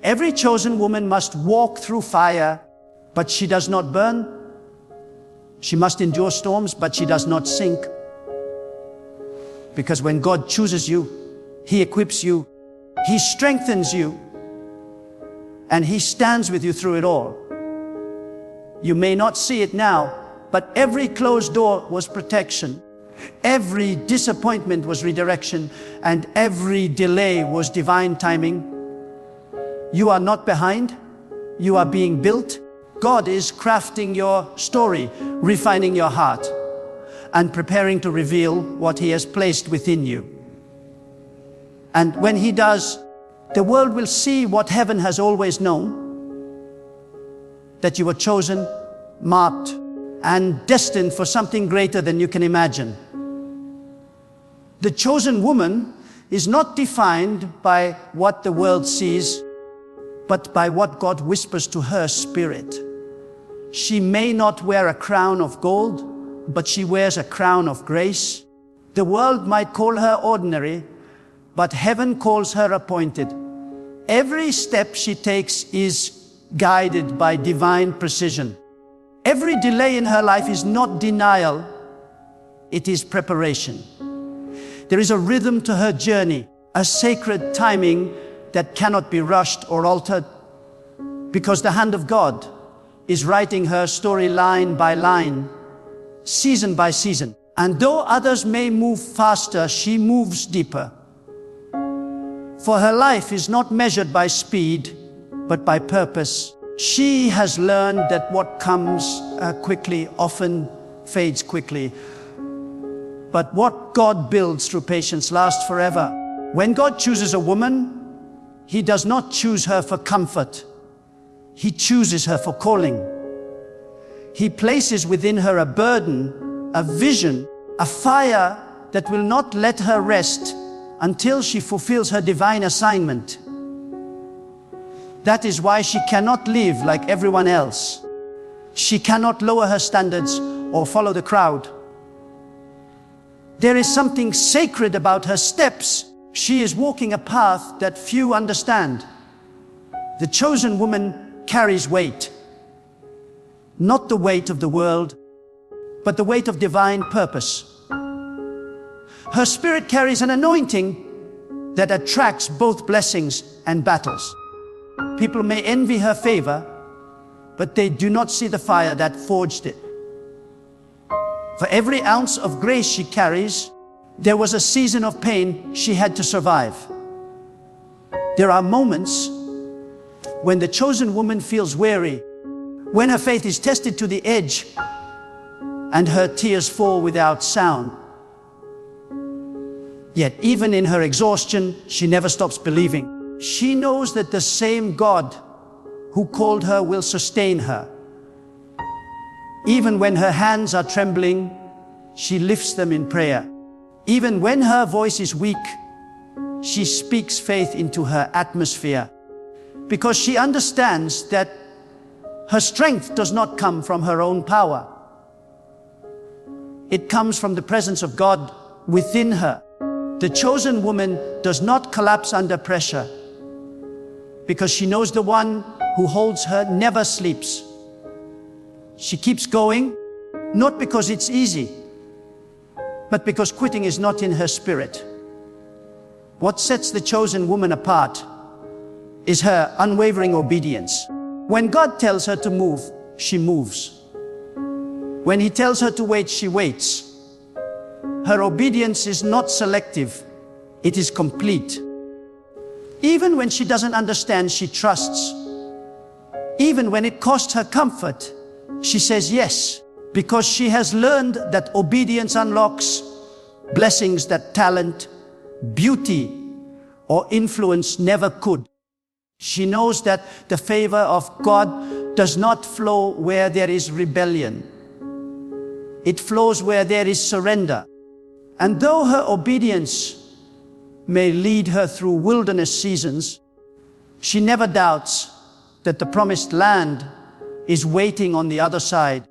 [SPEAKER 1] Every chosen woman must walk through fire, but she does not burn. She must endure storms, but she does not sink. Because when God chooses you, He equips you, He strengthens you, and He stands with you through it all. You may not see it now, but every closed door was protection. Every disappointment was redirection, and every delay was divine timing. You are not behind, you are being built. God is crafting your story, refining your heart, and preparing to reveal what He has placed within you. And when He does, the world will see what heaven has always known, that you were chosen, marked, and destined for something greater than you can imagine. The chosen woman is not defined by what the world sees, but by what God whispers to her spirit. She may not wear a crown of gold, but she wears a crown of grace. The world might call her ordinary, but heaven calls her appointed. Every step she takes is guided by divine precision. Every delay in her life is not denial, it is preparation. There is a rhythm to her journey, a sacred timing that cannot be rushed or altered, because the hand of God is writing her story line by line, season by season. And though others may move faster, she moves deeper. For her life is not measured by speed, but by purpose. She has learned that what comes quickly often fades quickly. But what God builds through patience lasts forever. When God chooses a woman, He does not choose her for comfort. He chooses her for calling. He places within her a burden, a vision, a fire that will not let her rest until she fulfills her divine assignment. That is why she cannot live like everyone else. She cannot lower her standards or follow the crowd. There is something sacred about her steps. She is walking a path that few understand. The chosen woman carries weight. Not the weight of the world, but the weight of divine purpose. Her spirit carries an anointing that attracts both blessings and battles. People may envy her favor, but they do not see the fire that forged it. For every ounce of grace she carries, there was a season of pain she had to survive. There are moments when the chosen woman feels weary, when her faith is tested to the edge and her tears fall without sound. Yet even in her exhaustion, she never stops believing. She knows that the same God who called her will sustain her. Even when her hands are trembling, she lifts them in prayer. Even when her voice is weak, she speaks faith into her atmosphere, because she understands that her strength does not come from her own power. It comes from the presence of God within her. The chosen woman does not collapse under pressure, because she knows the one who holds her never sleeps. She keeps going, not because it's easy, but because quitting is not in her spirit. What sets the chosen woman apart is her unwavering obedience. When God tells her to move, she moves. When He tells her to wait, she waits. Her obedience is not selective, it is complete. Even when she doesn't understand, she trusts. Even when it costs her comfort, she says yes, because she has learned that obedience unlocks blessings that talent, beauty, or influence never could. She knows that the favor of God does not flow where there is rebellion. It flows where there is surrender. And though her obedience may lead her through wilderness seasons, she never doubts that the promised land is waiting on the other side.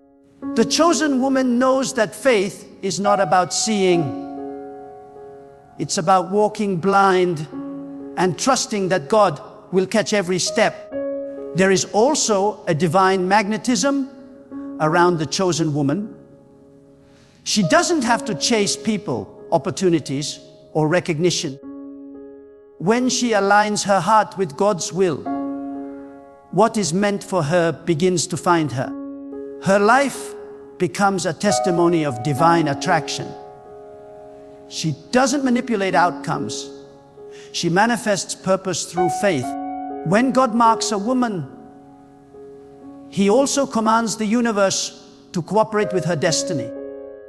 [SPEAKER 1] The chosen woman knows that faith is not about seeing. It's about walking blind and trusting that God will catch every step. There is also a divine magnetism around the chosen woman. She doesn't have to chase people, opportunities, or recognition. When she aligns her heart with God's will, what is meant for her begins to find her. Her life becomes a testimony of divine attraction. She doesn't manipulate outcomes. She manifests purpose through faith. When God marks a woman, He also commands the universe to cooperate with her destiny.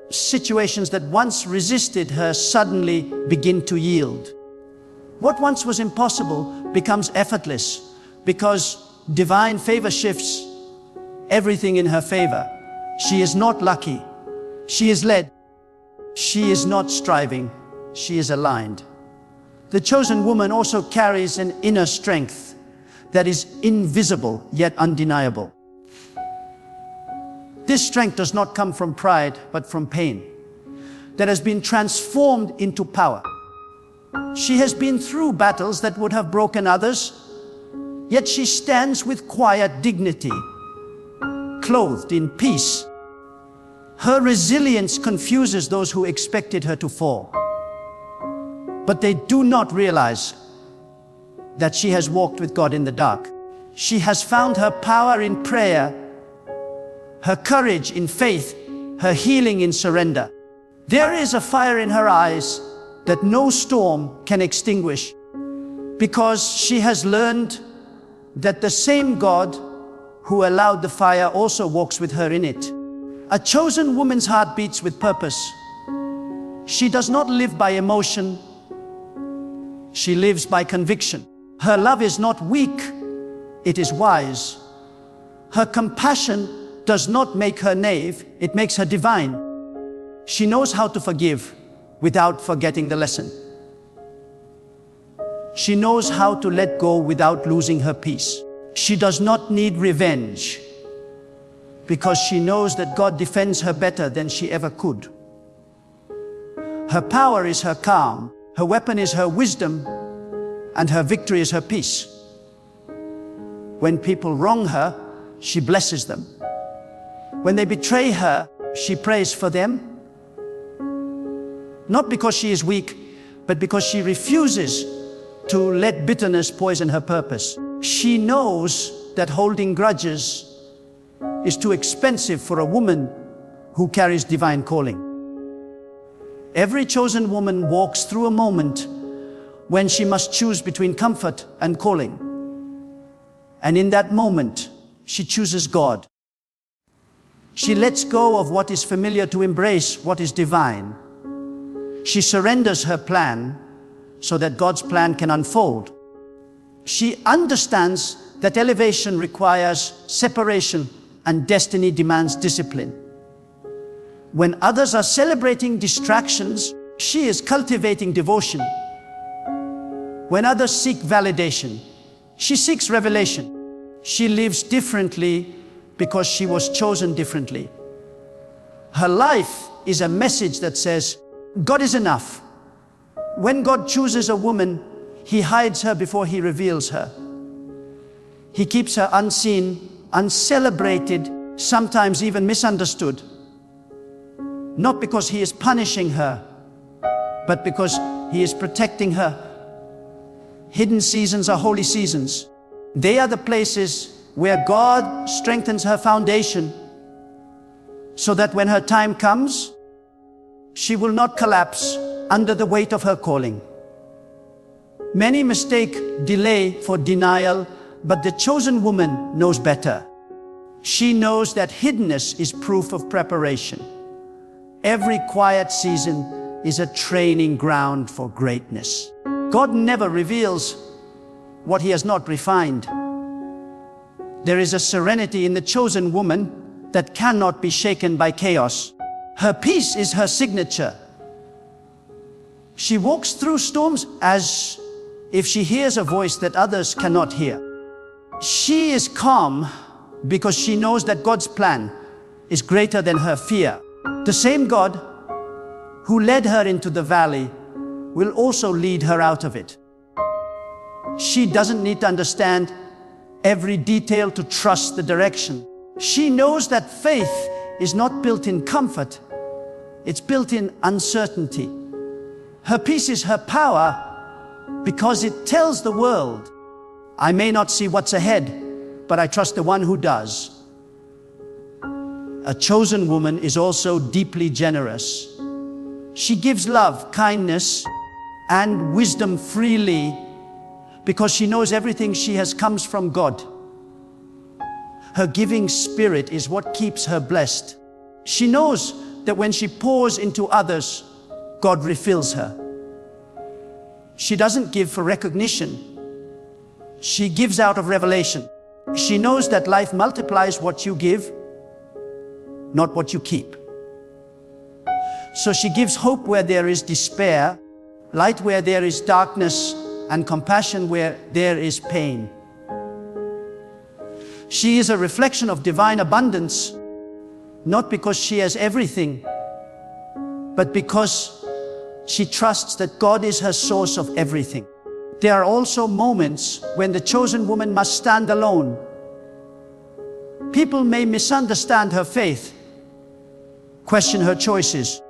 [SPEAKER 1] Situations that once resisted her suddenly begin to yield. What once was impossible becomes effortless, because divine favor shifts everything in her favor. She is not lucky. She is led. She is not striving. She is aligned. The chosen woman also carries an inner strength that is invisible yet undeniable. This strength does not come from pride, but from pain that has been transformed into power. She has been through battles that would have broken others, yet she stands with quiet dignity, clothed in peace. Her resilience confuses those who expected her to fall. But they do not realize that she has walked with God in the dark. She has found her power in prayer, her courage in faith, her healing in surrender. There is a fire in her eyes that no storm can extinguish, because she has learned that the same God who allowed the fire also walks with her in it. A chosen woman's heart beats with purpose. She does not live by emotion. She lives by conviction. Her love is not weak, it is wise. Her compassion does not make her naive, it makes her divine. She knows how to forgive without forgetting the lesson. She knows how to let go without losing her peace. She does not need revenge because she knows that God defends her better than she ever could. Her power is her calm, her weapon is her wisdom, and her victory is her peace. When people wrong her, she blesses them. When they betray her, she prays for them. Not because she is weak, but because she refuses to let bitterness poison her purpose. She knows that holding grudges is too expensive for a woman who carries divine calling. Every chosen woman walks through a moment when she must choose between comfort and calling. And in that moment, she chooses God. She lets go of what is familiar to embrace what is divine. She surrenders her plan so that God's plan can unfold. She understands that elevation requires separation and destiny demands discipline. When others are celebrating distractions, she is cultivating devotion. When others seek validation, she seeks revelation. She lives differently because she was chosen differently. Her life is a message that says, God is enough. When God chooses a woman, He hides her before He reveals her. He keeps her unseen, uncelebrated, sometimes even misunderstood. Not because He is punishing her, but because He is protecting her. Hidden seasons are holy seasons. They are the places where God strengthens her foundation so that when her time comes, she will not collapse under the weight of her calling. Many mistake delay for denial, but the chosen woman knows better. She knows that hiddenness is proof of preparation. Every quiet season is a training ground for greatness. God never reveals what He has not refined. There is a serenity in the chosen woman that cannot be shaken by chaos. Her peace is her signature. She walks through storms as if she hears a voice that others cannot hear. She is calm because she knows that God's plan is greater than her fear. The same God who led her into the valley will also lead her out of it. She doesn't need to understand every detail to trust the direction. She knows that faith is not built in comfort, it's built in uncertainty. Her peace is her power because it tells the world, I may not see what's ahead, but I trust the one who does. A chosen woman is also deeply generous. She gives love, kindness, and wisdom freely because she knows everything she has comes from God. Her giving spirit is what keeps her blessed. She knows that when she pours into others, God refills her. She doesn't give for recognition. She gives out of revelation. She knows that life multiplies what you give, not what you keep. So she gives hope where there is despair, light where there is darkness, and compassion where there is pain. She is a reflection of divine abundance, not because she has everything, but because she trusts that God is her source of everything. There are also moments when the chosen woman must stand alone. People may misunderstand her faith, question her choices,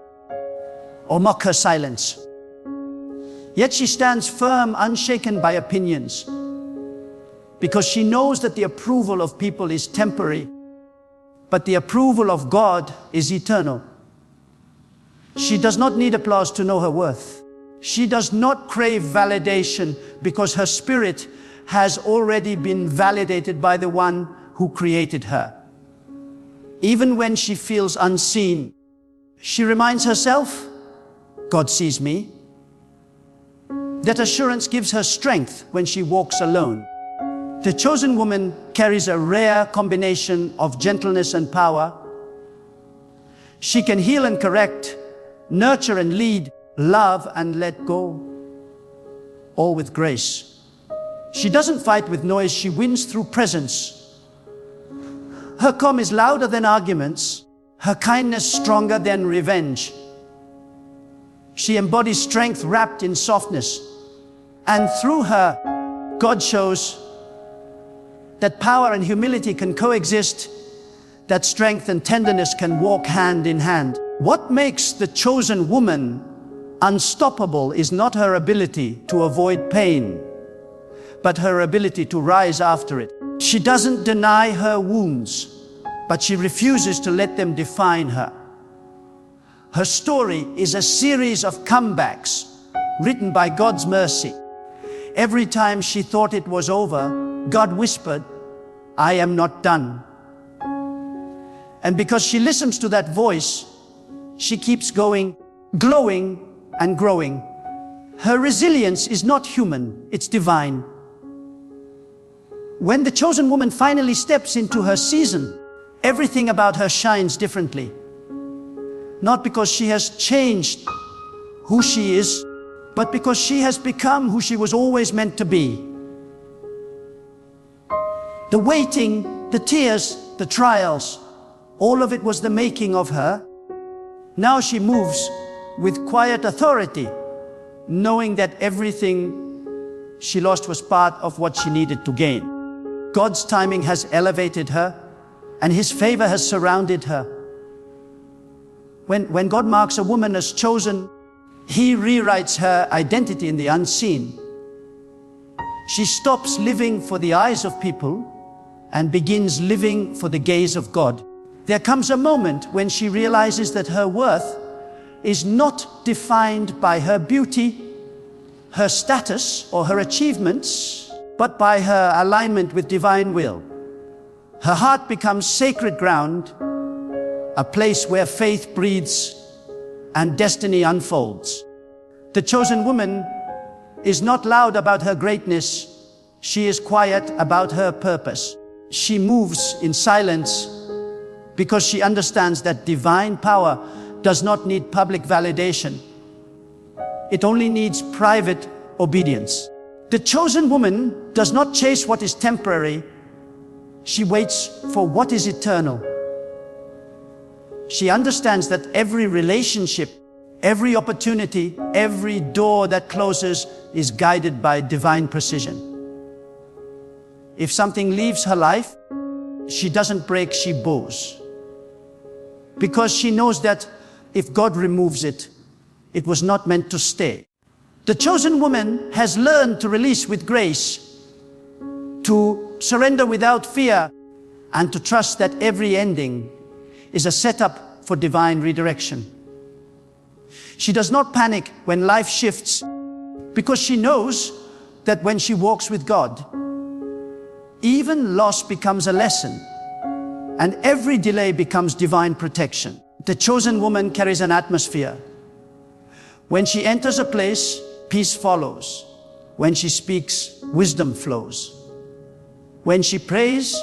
[SPEAKER 1] or mock her silence. Yet she stands firm, unshaken by opinions, because she knows that the approval of people is temporary, but the approval of God is eternal. She does not need applause to know her worth. She does not crave validation because her spirit has already been validated by the one who created her. Even when she feels unseen, she reminds herself, God sees me. That assurance gives her strength when she walks alone. The chosen woman carries a rare combination of gentleness and power. She can heal and correct, nurture and lead, love and let go, all with grace. She doesn't fight with noise, she wins through presence. Her calm is louder than arguments, her kindness stronger than revenge. She embodies strength wrapped in softness. And through her, God shows that power and humility can coexist, that strength and tenderness can walk hand in hand. What makes the chosen woman unstoppable is not her ability to avoid pain, but her ability to rise after it. She doesn't deny her wounds, but she refuses to let them define her. Her story is a series of comebacks written by God's mercy. Every time she thought it was over, God whispered, "I am not done." And because she listens to that voice, she keeps going, glowing and growing. Her resilience is not human, it's divine. When the chosen woman finally steps into her season, everything about her shines differently. Not because she has changed who she is, but because she has become who she was always meant to be. The waiting, the tears, the trials, all of it was the making of her. Now she moves with quiet authority, knowing that everything she lost was part of what she needed to gain. God's timing has elevated her, and His favor has surrounded her. When God marks a woman as chosen, He rewrites her identity in the unseen. She stops living for the eyes of people and begins living for the gaze of God. There comes a moment when she realizes that her worth is not defined by her beauty, her status, or her achievements, but by her alignment with divine will. Her heart becomes sacred ground, a place where faith breathes and destiny unfolds. The chosen woman is not loud about her greatness. She is quiet about her purpose. She moves in silence because she understands that divine power does not need public validation. It only needs private obedience. The chosen woman does not chase what is temporary. She waits for what is eternal. She understands that every relationship, every opportunity, every door that closes is guided by divine precision. If something leaves her life, she doesn't break, she bows. Because she knows that if God removes it, it was not meant to stay. The chosen woman has learned to release with grace, to surrender without fear, and to trust that every ending is a setup for divine redirection. She does not panic when life shifts, because she knows that when she walks with God, even loss becomes a lesson, and every delay becomes divine protection. The chosen woman carries an atmosphere. When she enters a place, peace follows. When she speaks, wisdom flows. When she prays,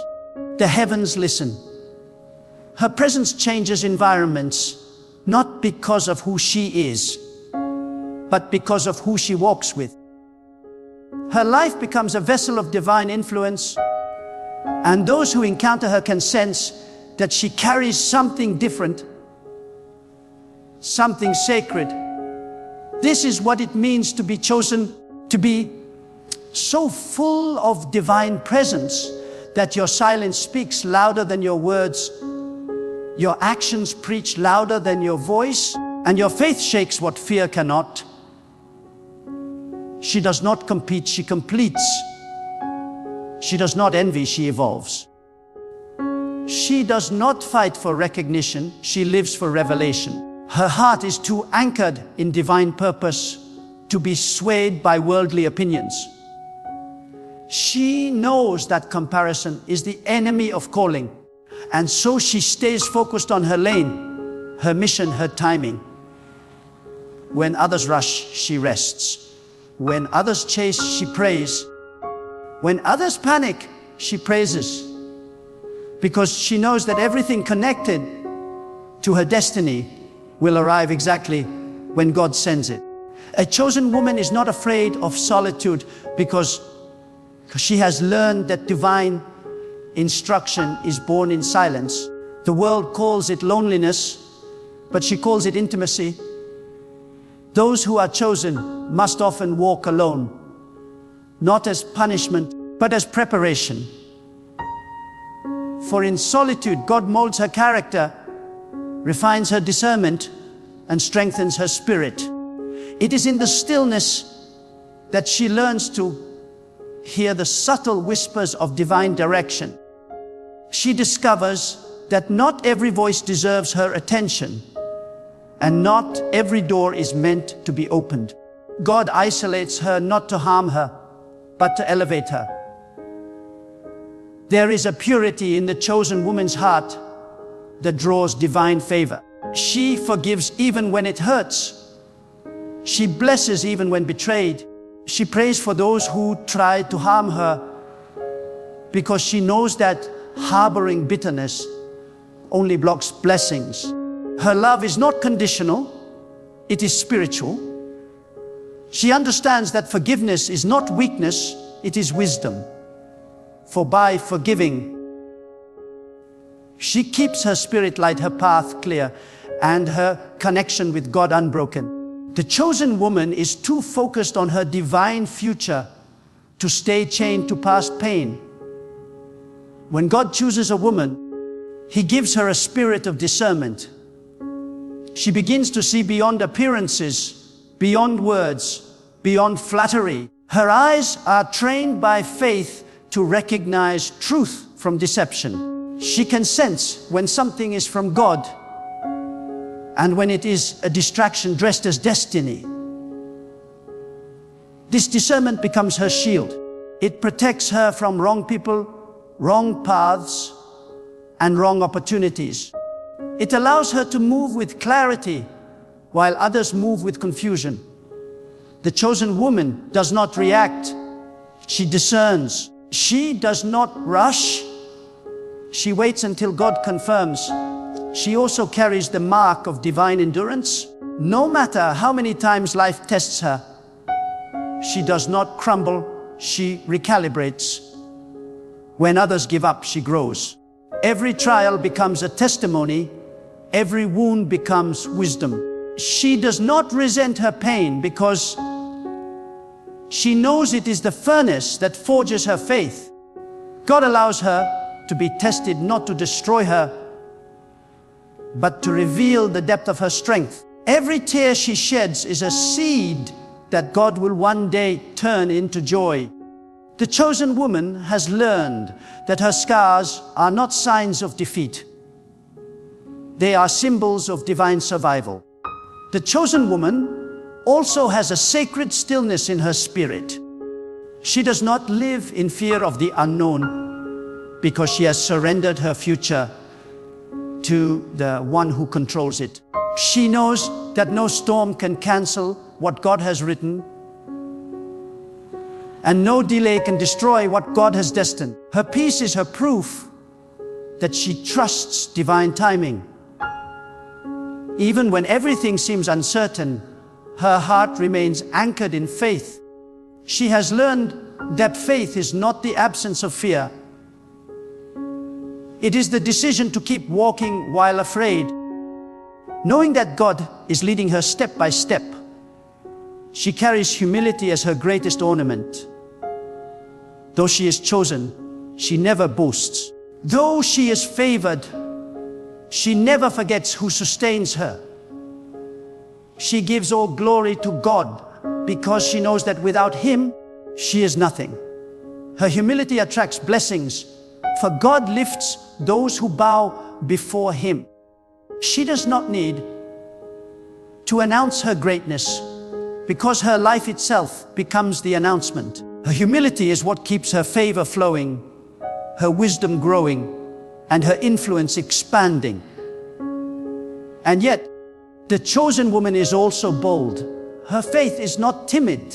[SPEAKER 1] the heavens listen. Her presence changes environments, not because of who she is, but because of who she walks with. Her life becomes a vessel of divine influence, and those who encounter her can sense that she carries something different, something sacred. This is what it means to be chosen, to be so full of divine presence that your silence speaks louder than your words, your actions preach louder than your voice, and your faith shakes what fear cannot. She does not compete, she completes. She does not envy, she evolves. She does not fight for recognition, she lives for revelation. Her heart is too anchored in divine purpose to be swayed by worldly opinions. She knows that comparison is the enemy of calling, and so she stays focused on her lane, her mission, her timing. When others rush, she rests. When others chase, she prays. When others panic, she praises. Because she knows that everything connected to her destiny will arrive exactly when God sends it. A chosen woman is not afraid of solitude because she has learned that divine instruction is born in silence. The world calls it loneliness, but she calls it intimacy. Those who are chosen must often walk alone, not as punishment, but as preparation. For in solitude, God molds her character, refines her discernment, and strengthens her spirit. It is in the stillness that she learns to hear the subtle whispers of divine direction. She discovers that not every voice deserves her attention, and not every door is meant to be opened. God isolates her not to harm her, but to elevate her. There is a purity in the chosen woman's heart that draws divine favor. She forgives even when it hurts. She blesses even when betrayed. She prays for those who try to harm her because she knows that harboring bitterness only blocks blessings. Her love is not conditional, it is spiritual. She understands that forgiveness is not weakness, it is wisdom. For by forgiving, she keeps her spirit light, her path clear, and her connection with God unbroken. The chosen woman is too focused on her divine future to stay chained to past pain. When God chooses a woman, He gives her a spirit of discernment. She begins to see beyond appearances, beyond words, beyond flattery. Her eyes are trained by faith to recognize truth from deception. She can sense when something is from God and when it is a distraction dressed as destiny. This discernment becomes her shield. It protects her from wrong people, wrong paths, and wrong opportunities. It allows her to move with clarity while others move with confusion. The chosen woman does not react, she discerns. She does not rush, she waits until God confirms. She also carries the mark of divine endurance. No matter how many times life tests her, she does not crumble, she recalibrates. When others give up, she grows. Every trial becomes a testimony, every wound becomes wisdom. She does not resent her pain because she knows it is the furnace that forges her faith. God allows her to be tested not to destroy her, but to reveal the depth of her strength. Every tear she sheds is a seed that God will one day turn into joy. The chosen woman has learned that her scars are not signs of defeat. They are symbols of divine survival. The chosen woman also has a sacred stillness in her spirit. She does not live in fear of the unknown because she has surrendered her future to the one who controls it. She knows that no storm can cancel what God has written, and no delay can destroy what God has destined. Her peace is her proof that she trusts divine timing. Even when everything seems uncertain, her heart remains anchored in faith. She has learned that faith is not the absence of fear. It is the decision to keep walking while afraid, knowing that God is leading her step by step. She carries humility as her greatest ornament. Though she is chosen, she never boasts. Though she is favored, she never forgets who sustains her. She gives all glory to God because she knows that without Him, she is nothing. Her humility attracts blessings, for God lifts those who bow before Him. She does not need to announce her greatness because her life itself becomes the announcement. Her humility is what keeps her favor flowing, her wisdom growing, and her influence expanding. And yet, The chosen woman is also bold. Her faith is not timid.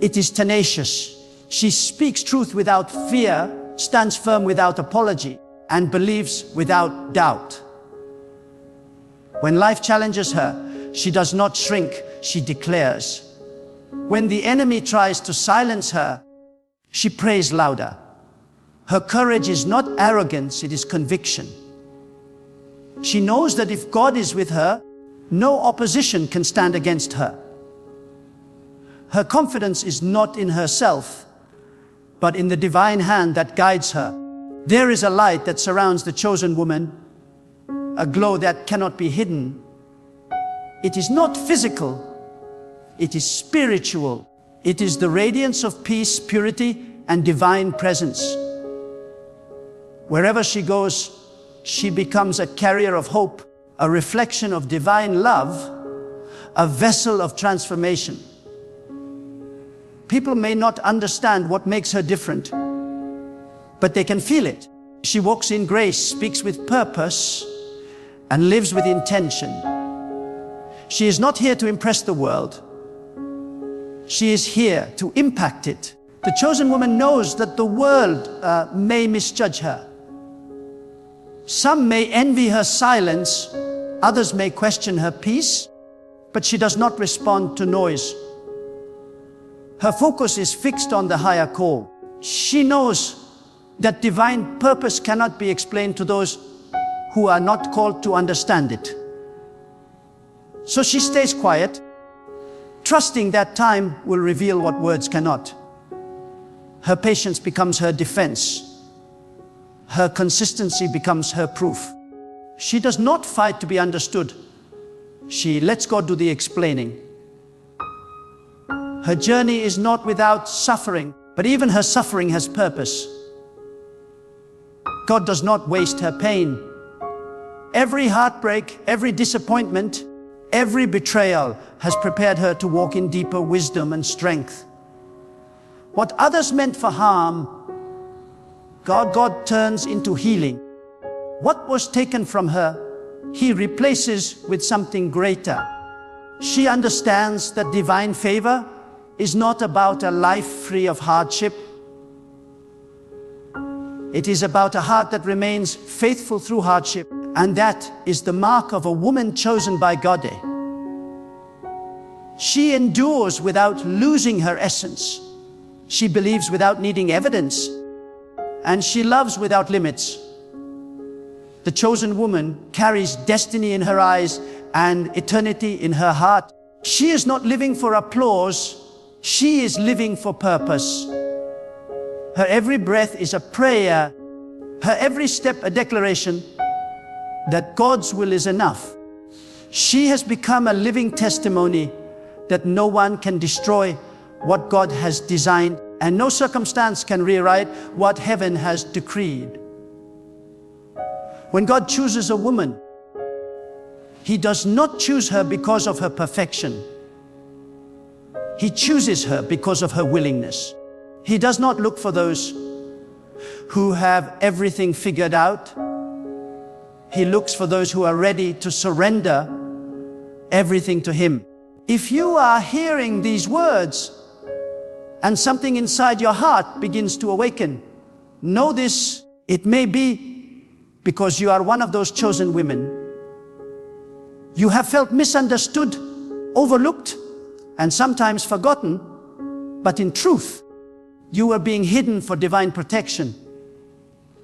[SPEAKER 1] It is tenacious. She speaks truth without fear, stands firm without apology, and believes without doubt. When life challenges her, she does not shrink, she declares. When the enemy tries to silence her, she prays louder. Her courage is not arrogance, it is conviction. She knows that if God is with her, no opposition can stand against her. Her confidence is not in herself, but in the divine hand that guides her. There is a light that surrounds the chosen woman, a glow that cannot be hidden. It is not physical, it is spiritual. It is the radiance of peace, purity, and divine presence. Wherever she goes, she becomes a carrier of hope, a reflection of divine love, a vessel of transformation. People may not understand what makes her different, but they can feel it. She walks in grace, speaks with purpose, and lives with intention. She is not here to impress the world. She is here to impact it. The chosen woman knows that the world may misjudge her. Some may envy her silence, others may question her peace, but she does not respond to noise. Her focus is fixed on the higher call. She knows that divine purpose cannot be explained to those who are not called to understand it. So she stays quiet, trusting that time will reveal what words cannot. Her patience becomes her defense. Her consistency becomes her proof. She does not fight to be understood. She lets God do the explaining. Her journey is not without suffering, but even her suffering has purpose. God does not waste her pain. Every heartbreak, every disappointment, every betrayal has prepared her to walk in deeper wisdom and strength. What others meant for harm, God turns into healing. What was taken from her, He replaces with something greater. She understands that divine favor is not about a life free of hardship. It is about a heart that remains faithful through hardship, and that is the mark of a woman chosen by God. She endures without losing her essence. She believes without needing evidence, and she loves without limits. The chosen woman carries destiny in her eyes and eternity in her heart. She is not living for applause, she is living for purpose. Her every breath is a prayer, her every step a declaration that God's will is enough. She has become a living testimony that no one can destroy what God has designed, and no circumstance can rewrite what heaven has decreed. When God chooses a woman, He does not choose her because of her perfection. He chooses her because of her willingness. He does not look for those who have everything figured out. He looks for those who are ready to surrender everything to Him. If you are hearing these words and something inside your heart begins to awaken, know this: it may be because you are one of those chosen women. You have felt misunderstood, overlooked, and sometimes forgotten, but in truth, you were being hidden for divine protection.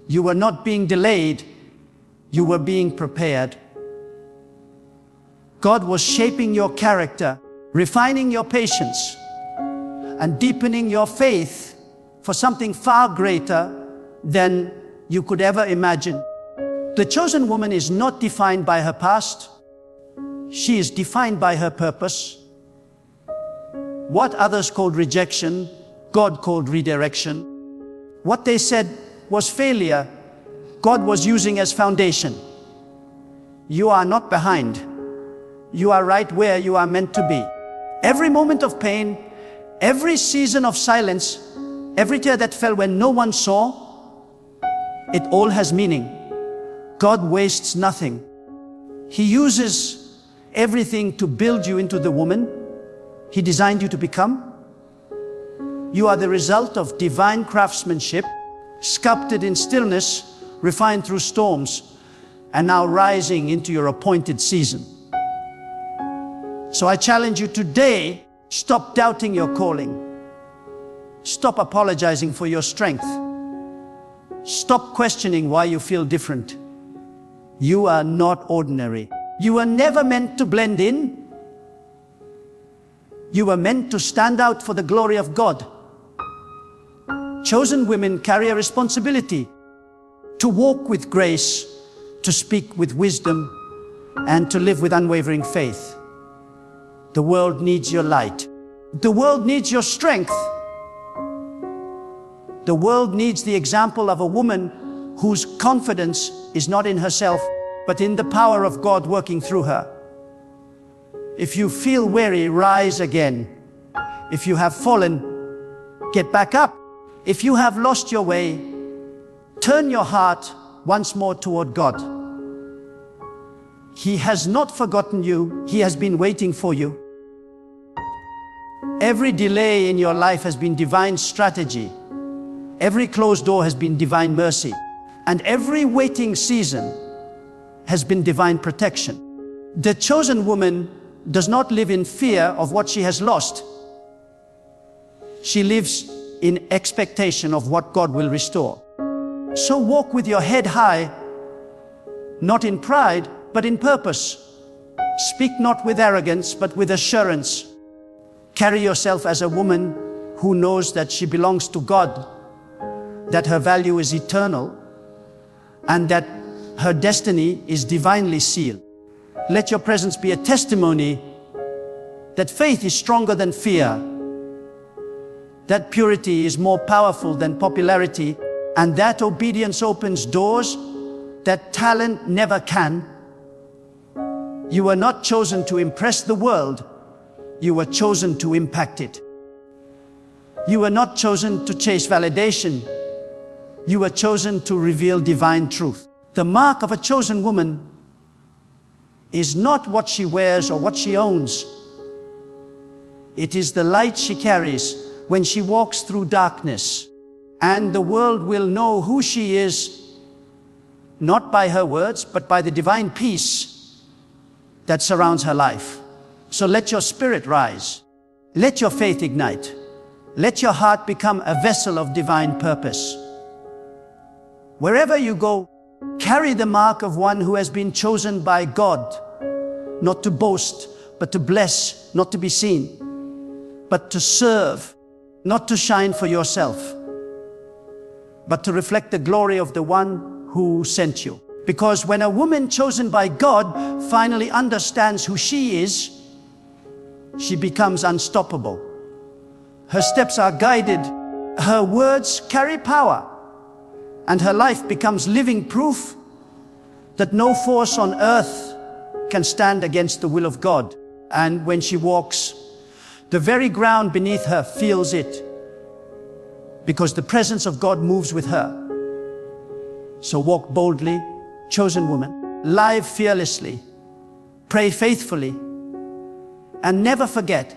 [SPEAKER 1] You were not being delayed, you were being prepared. God was shaping your character, refining your patience, and deepening your faith for something far greater than you could ever imagine. The chosen woman is not defined by her past. She is defined by her purpose. What others called rejection, God called redirection. What they said was failure, God was using as foundation. You are not behind. You are right where you are meant to be. Every moment of pain, every season of silence, every tear that fell when no one saw, it all has meaning. God wastes nothing. He uses everything to build you into the woman He designed you to become. You are the result of divine craftsmanship, sculpted in stillness, refined through storms, and now rising into your appointed season. So I challenge you today, stop doubting your calling. Stop apologizing for your strength. Stop questioning why you feel different. You are not ordinary. You were never meant to blend in. You were meant to stand out for the glory of God. Chosen women carry a responsibility to walk with grace, to speak with wisdom, and to live with unwavering faith. The world needs your light. The world needs your strength. The world needs the example of a woman whose confidence is not in herself, but in the power of God working through her. If you feel weary, rise again. If you have fallen, get back up. If you have lost your way, turn your heart once more toward God. He has not forgotten you. He has been waiting for you. Every delay in your life has been divine strategy. Every closed door has been divine mercy. And every waiting season has been divine protection. The chosen woman does not live in fear of what she has lost. She lives in expectation of what God will restore. So walk with your head high, not in pride, but in purpose. Speak not with arrogance, but with assurance. Carry yourself as a woman who knows that she belongs to God, that her value is eternal, and that her destiny is divinely sealed. Let your presence be a testimony that faith is stronger than fear, that purity is more powerful than popularity, and that obedience opens doors that talent never can. You were not chosen to impress the world. You were chosen to impact it. You were not chosen to chase validation. You were chosen to reveal divine truth. The mark of a chosen woman is not what she wears or what she owns. It is the light she carries when she walks through darkness. And the world will know who she is, not by her words, but by the divine peace that surrounds her life. So let your spirit rise. Let your faith ignite. Let your heart become a vessel of divine purpose. Wherever you go, carry the mark of one who has been chosen by God, not to boast, but to bless, not to be seen, but to serve, not to shine for yourself, but to reflect the glory of the one who sent you. Because when a woman chosen by God finally understands who she is, she becomes unstoppable. Her steps are guided, her words carry power, and her life becomes living proof that no force on earth can stand against the will of God. And when she walks, the very ground beneath her feels it, because the presence of God moves with her. So walk boldly, chosen woman. Live fearlessly. Pray faithfully. And never forget,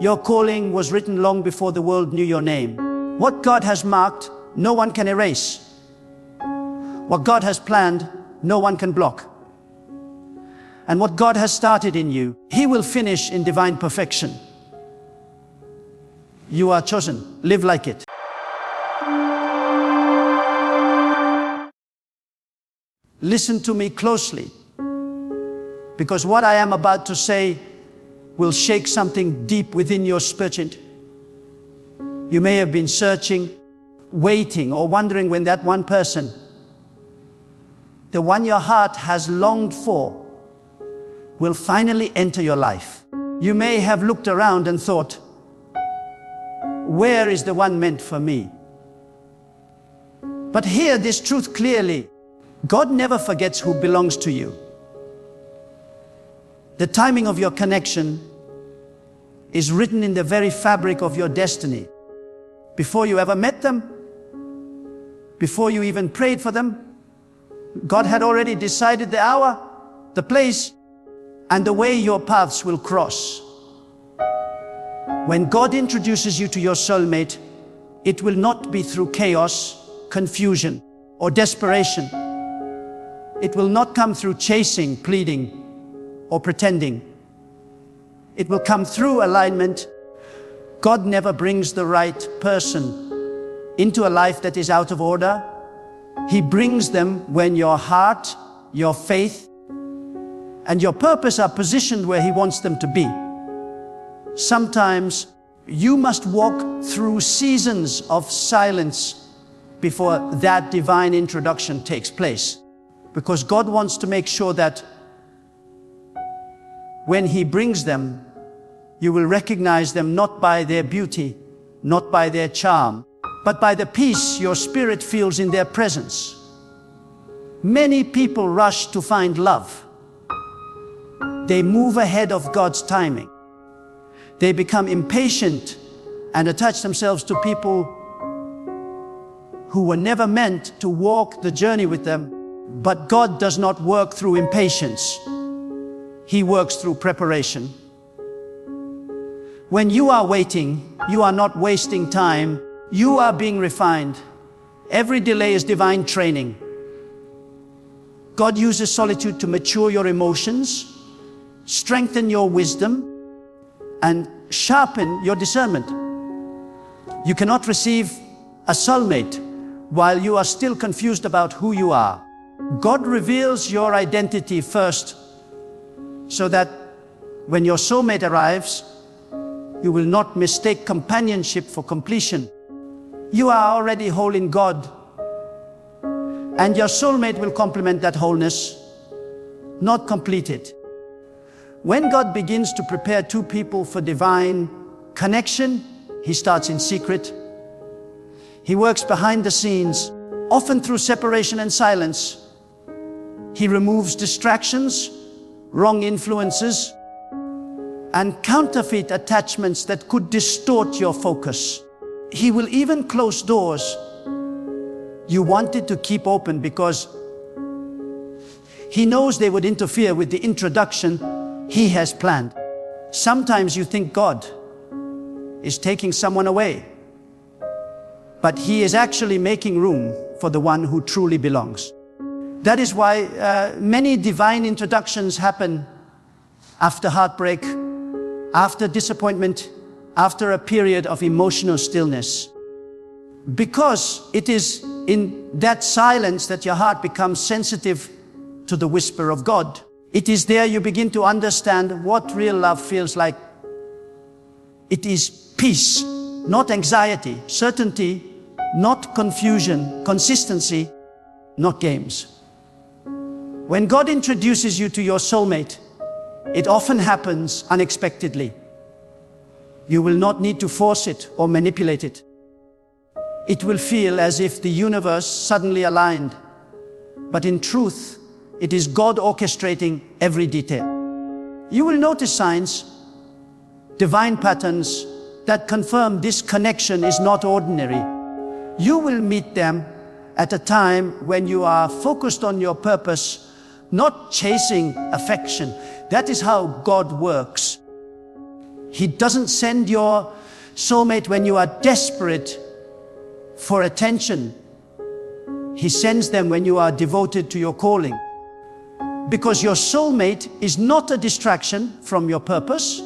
[SPEAKER 1] your calling was written long before the world knew your name. What God has marked, no one can erase. What God has planned, no one can block. And what God has started in you, He will finish in divine perfection. You are chosen. Live like it. Listen to me closely, because what I am about to say will shake something deep within your spirit. You may have been searching, waiting, or wondering when that one person, the one your heart has longed for, will finally enter your life. You may have looked around and thought, where is the one meant for me? But hear this truth clearly. God never forgets who belongs to you. The timing of your connection is written in the very fabric of your destiny. Before you ever met them, before you even prayed for them, God had already decided the hour, the place, and the way your paths will cross. When God introduces you to your soulmate, it will not be through chaos, confusion, or desperation. It will not come through chasing, pleading, or pretending. It will come through alignment. God never brings the right person into a life that is out of order. He brings them when your heart, your faith, and your purpose are positioned where He wants them to be. Sometimes you must walk through seasons of silence before that divine introduction takes place. Because God wants to make sure that when He brings them, you will recognize them not by their beauty, not by their charm, but by the peace your spirit feels in their presence. Many people rush to find love. They move ahead of God's timing. They become impatient and attach themselves to people who were never meant to walk the journey with them. But God does not work through impatience. He works through preparation. When you are waiting, you are not wasting time. You are being refined. Every delay is divine training. God uses solitude to mature your emotions, strengthen your wisdom, and sharpen your discernment. You cannot receive a soulmate while you are still confused about who you are. God reveals your identity first, so that when your soulmate arrives, you will not mistake companionship for completion. You are already whole in God, and your soulmate will complement that wholeness, not complete it. When God begins to prepare two people for divine connection, He starts in secret. He works behind the scenes, often through separation and silence. He removes distractions, wrong influences, and counterfeit attachments that could distort your focus. He will even close doors you wanted to keep open because He knows they would interfere with the introduction He has planned. Sometimes you think God is taking someone away, but He is actually making room for the one who truly belongs. That is why many divine introductions happen after heartbreak, after disappointment, after a period of emotional stillness. Because it is in that silence that your heart becomes sensitive to the whisper of God. It is there you begin to understand what real love feels like. It is peace, not anxiety, certainty, not confusion, consistency, not games. When God introduces you to your soulmate, it often happens unexpectedly. You will not need to force it or manipulate it. It will feel as if the universe suddenly aligned. But in truth, it is God orchestrating every detail. You will notice signs, divine patterns that confirm this connection is not ordinary. You will meet them at a time when you are focused on your purpose, not chasing affection. That is how God works. He doesn't send your soulmate when you are desperate for attention. He sends them when you are devoted to your calling. Because your soulmate is not a distraction from your purpose.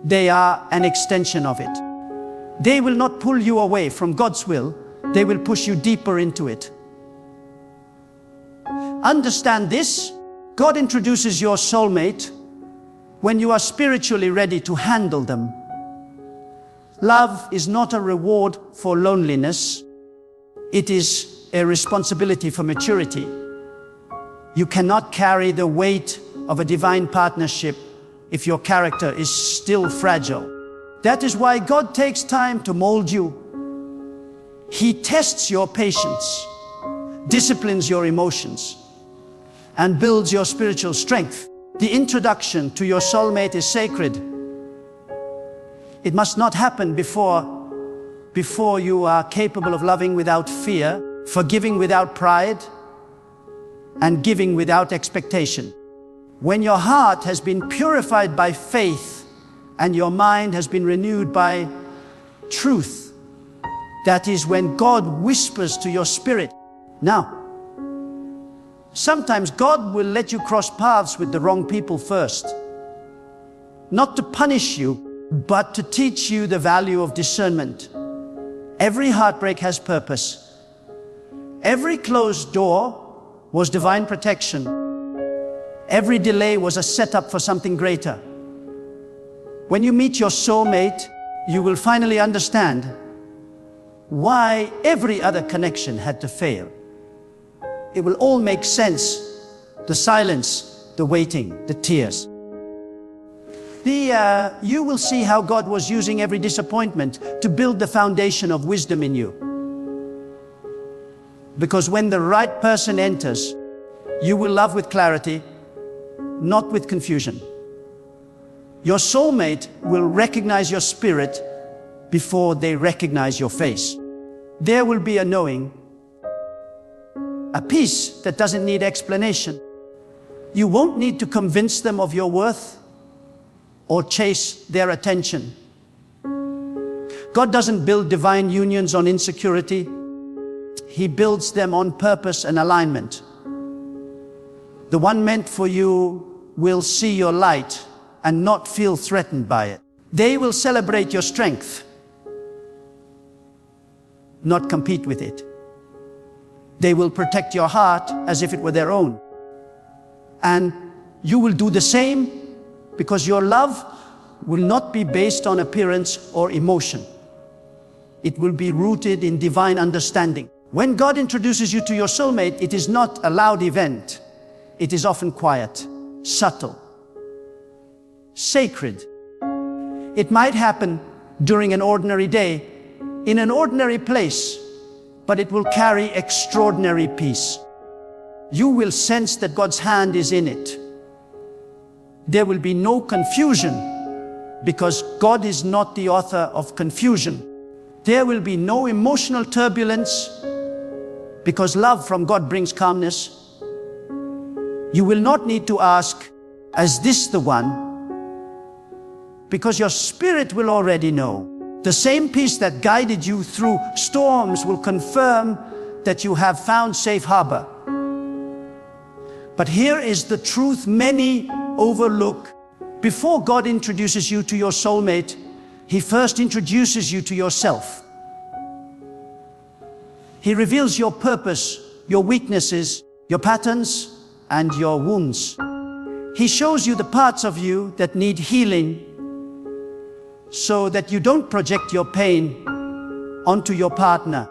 [SPEAKER 1] They are an extension of it. They will not pull you away from God's will. They will push you deeper into it. Understand this. God introduces your soulmate when you are spiritually ready to handle them. Love is not a reward for loneliness. It is a responsibility for maturity. You cannot carry the weight of a divine partnership if your character is still fragile. That is why God takes time to mold you. He tests your patience, disciplines your emotions, and builds your spiritual strength. The introduction to your soulmate is sacred. It must not happen before you are capable of loving without fear, forgiving without pride, and giving without expectation. When your heart has been purified by faith and your mind has been renewed by truth, that is when God whispers to your spirit. Now, sometimes God will let you cross paths with the wrong people first. Not to punish you, but to teach you the value of discernment. Every heartbreak has purpose. Every closed door was divine protection. Every delay was a setup for something greater. When you meet your soulmate, you will finally understand why every other connection had to fail. It will all make sense. The silence, the waiting, the tears. You will see how God was using every disappointment to build the foundation of wisdom in you. Because when the right person enters, you will love with clarity, not with confusion. Your soulmate will recognize your spirit before they recognize your face. There will be a knowing, a peace that doesn't need explanation. You won't need to convince them of your worth or chase their attention. God doesn't build divine unions on insecurity. He builds them on purpose and alignment. The one meant for you will see your light and not feel threatened by it. They will celebrate your strength, not compete with it. They will protect your heart as if it were their own. And you will do the same, because your love will not be based on appearance or emotion. It will be rooted in divine understanding. When God introduces you to your soulmate, it is not a loud event. It is often quiet, subtle, sacred. It might happen during an ordinary day, in an ordinary place, but it will carry extraordinary peace. You will sense that God's hand is in it. There will be no confusion, because God is not the author of confusion. There will be no emotional turbulence, because love from God brings calmness. You will not need to ask, is this the one? Because your spirit will already know. The same peace that guided you through storms will confirm that you have found safe harbor. But here is the truth many overlook. Before God introduces you to your soulmate, He first introduces you to yourself. He reveals your purpose, your weaknesses, your patterns, and your wounds. He shows you the parts of you that need healing, so that you don't project your pain onto your partner.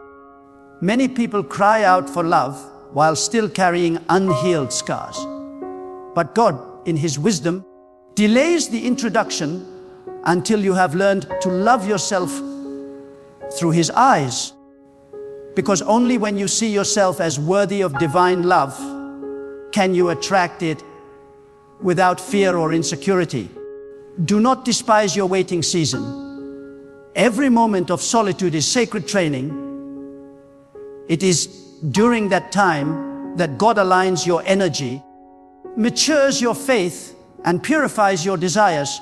[SPEAKER 1] Many people cry out for love while still carrying unhealed scars. But God, in His wisdom, delays the introduction until you have learned to love yourself through His eyes. Because only when you see yourself as worthy of divine love can you attract it without fear or insecurity. Do not despise your waiting season. Every moment of solitude is sacred training. It is during that time that God aligns your energy, matures your faith, and purifies your desires.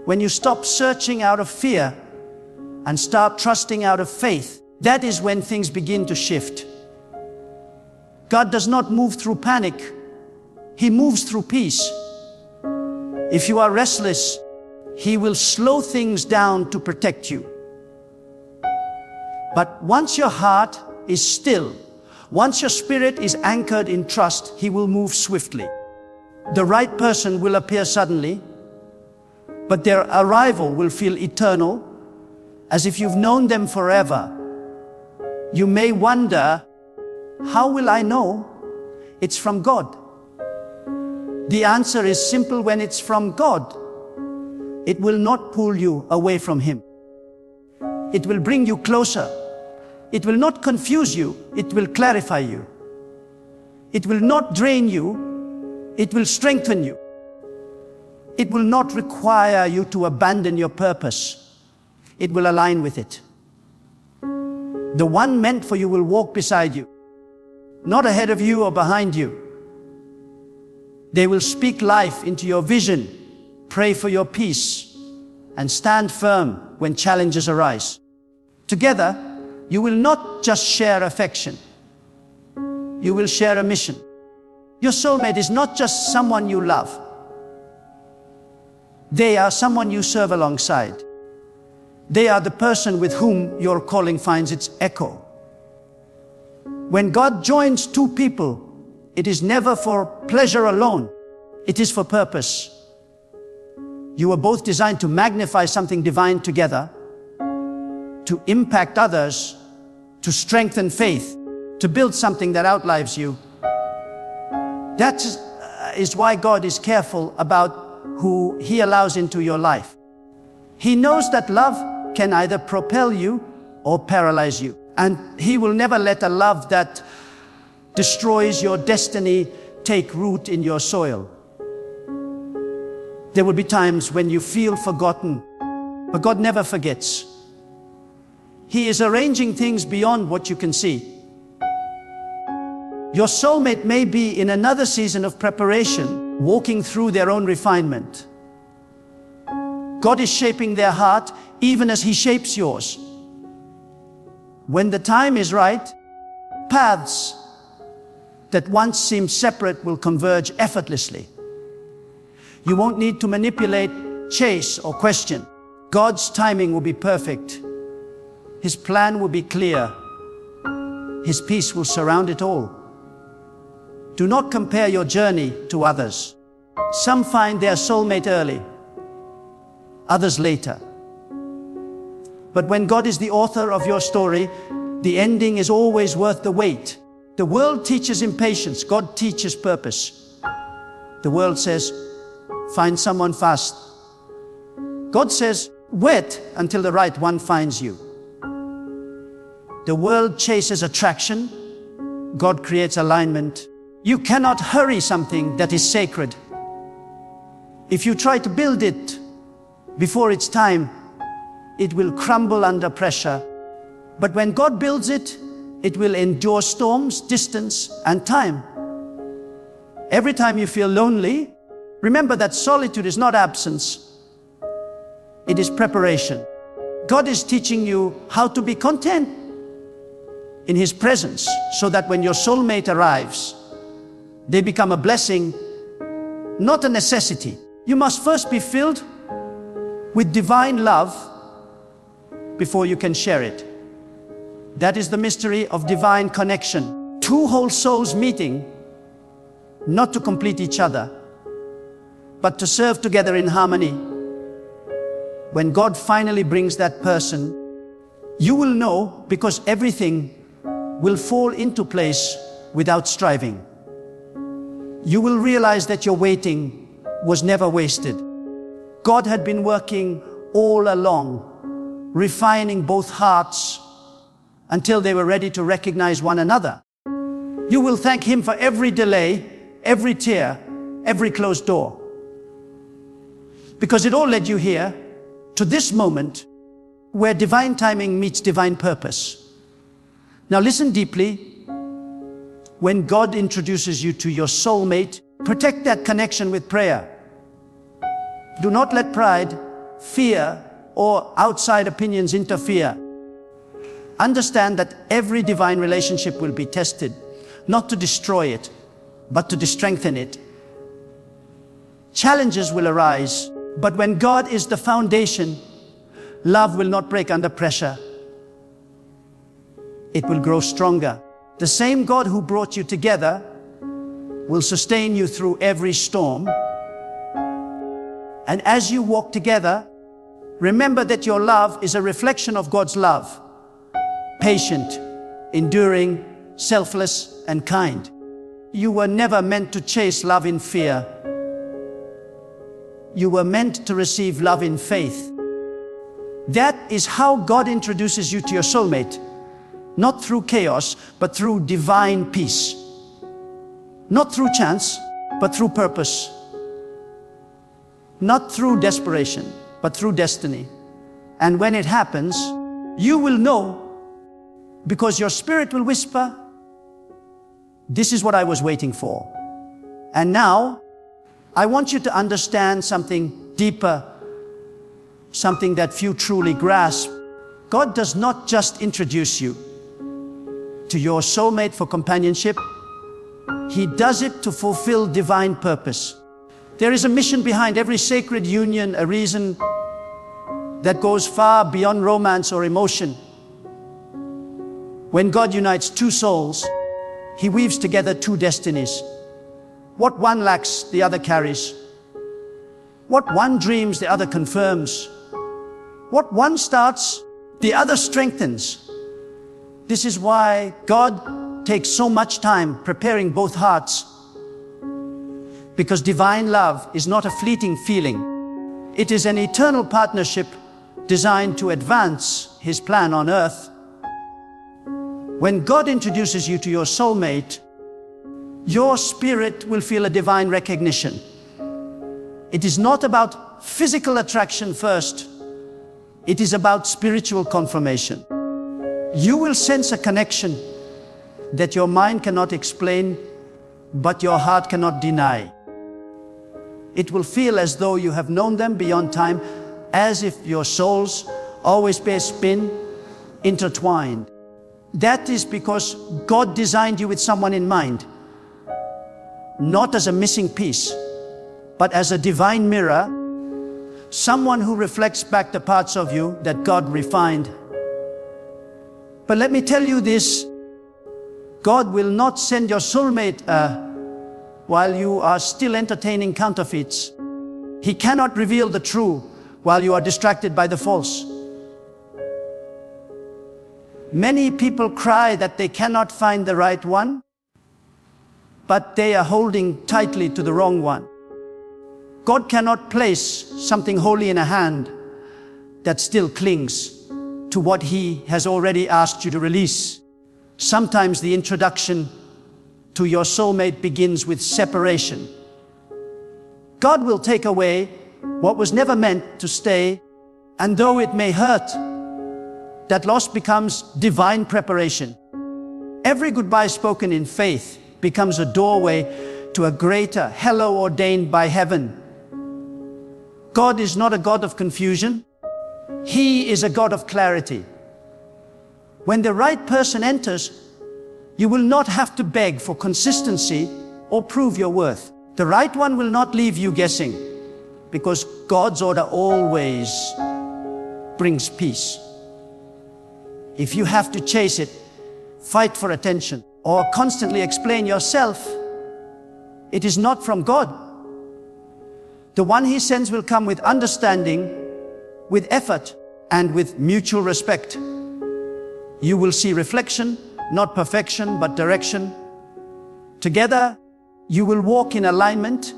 [SPEAKER 1] When you stop searching out of fear and start trusting out of faith, that is when things begin to shift. God does not move through panic. He moves through peace. If you are restless, He will slow things down to protect you. But once your heart is still, once your spirit is anchored in trust, He will move swiftly. The right person will appear suddenly, but their arrival will feel eternal, as if you've known them forever. You may wonder, how will I know? It's from God. The answer is simple: when it's from God, it will not pull you away from Him. It will bring you closer. It will not confuse you, it will clarify you. It will not drain you, it will strengthen you. It will not require you to abandon your purpose. It will align with it. The one meant for you will walk beside you, not ahead of you or behind you. They will speak life into your vision, pray for your peace, and stand firm when challenges arise. Together, you will not just share affection. You will share a mission. Your soulmate is not just someone you love. They are someone you serve alongside. They are the person with whom your calling finds its echo. When God joins two people, it is never for pleasure alone. It is for purpose. You were both designed to magnify something divine together, to impact others, to strengthen faith, to build something that outlives you. That is why God is careful about who He allows into your life. He knows that love can either propel you or paralyze you. And He will never let a love that destroys your destiny take root in your soil. There will be times when you feel forgotten, but God never forgets. He is arranging things beyond what you can see. Your soulmate may be in another season of preparation, walking through their own refinement. God is shaping their heart even as He shapes yours. When the time is right, paths that once seemed separate will converge effortlessly. You won't need to manipulate, chase, or question. God's timing will be perfect. His plan will be clear. His peace will surround it all. Do not compare your journey to others. Some find their soulmate early, others later. But when God is the author of your story, the ending is always worth the wait. The world teaches impatience, God teaches purpose. The world says, find someone fast. God says, wait until the right one finds you. The world chases attraction, God creates alignment. You cannot hurry something that is sacred. If you try to build it before its time, it will crumble under pressure. But when God builds it, it will endure storms, distance, and time. Every time you feel lonely, remember that solitude is not absence. It is preparation. God is teaching you how to be content in His presence so that when your soulmate arrives, they become a blessing, not a necessity. You must first be filled with divine love before you can share it. That is the mystery of divine connection. Two whole souls meeting, not to complete each other, but to serve together in harmony. When God finally brings that person, you will know because everything will fall into place without striving. You will realize that your waiting was never wasted. God had been working all along, refining both hearts until they were ready to recognize one another. You will thank Him for every delay, every tear, every closed door. Because it all led you here, to this moment, where divine timing meets divine purpose. Now listen deeply. When God introduces you to your soulmate, protect that connection with prayer. Do not let pride, fear, or outside opinions interfere. Understand that every divine relationship will be tested, not to destroy it, but to strengthen it. Challenges will arise, but when God is the foundation, love will not break under pressure. It will grow stronger. The same God who brought you together will sustain you through every storm. And as you walk together, remember that your love is a reflection of God's love. Patient, enduring, selfless, and kind. You were never meant to chase love in fear. You were meant to receive love in faith. That is how God introduces you to your soulmate. Not through chaos, but through divine peace. Not through chance, but through purpose. Not through desperation, but through destiny. And when it happens, you will know, because your spirit will whisper, this is what I was waiting for. And now, I want you to understand something deeper, something that few truly grasp. God does not just introduce you to your soulmate for companionship. He does it to fulfill divine purpose. There is a mission behind every sacred union, a reason that goes far beyond romance or emotion. When God unites two souls, He weaves together two destinies. What one lacks, the other carries. What one dreams, the other confirms. What one starts, the other strengthens. This is why God takes so much time preparing both hearts. Because divine love is not a fleeting feeling. It is an eternal partnership designed to advance His plan on earth. When God introduces you to your soulmate, your spirit will feel a divine recognition. It is not about physical attraction first. It is about spiritual confirmation. You will sense a connection that your mind cannot explain, but your heart cannot deny. It will feel as though you have known them beyond time, as if your souls always been intertwined. That is because God designed you with someone in mind, not as a missing piece, but as a divine mirror, someone who reflects back the parts of you that God refined. But let me tell you this, God will not send your soulmate while you are still entertaining counterfeits. He cannot reveal the true while you are distracted by the false. Many people cry that they cannot find the right one, but they are holding tightly to the wrong one. God cannot place something holy in a hand that still clings to what He has already asked you to release. Sometimes the introduction to your soulmate begins with separation. God will take away what was never meant to stay, and though it may hurt, that loss becomes divine preparation. Every goodbye spoken in faith becomes a doorway to a greater hello ordained by heaven. God is not a God of confusion. He is a God of clarity. When the right person enters, you will not have to beg for consistency or prove your worth. The right one will not leave you guessing, because God's order always brings peace. If you have to chase it, fight for attention, or constantly explain yourself, it is not from God. The one He sends will come with understanding, with effort, and with mutual respect. You will see reflection, not perfection, but direction. Together, you will walk in alignment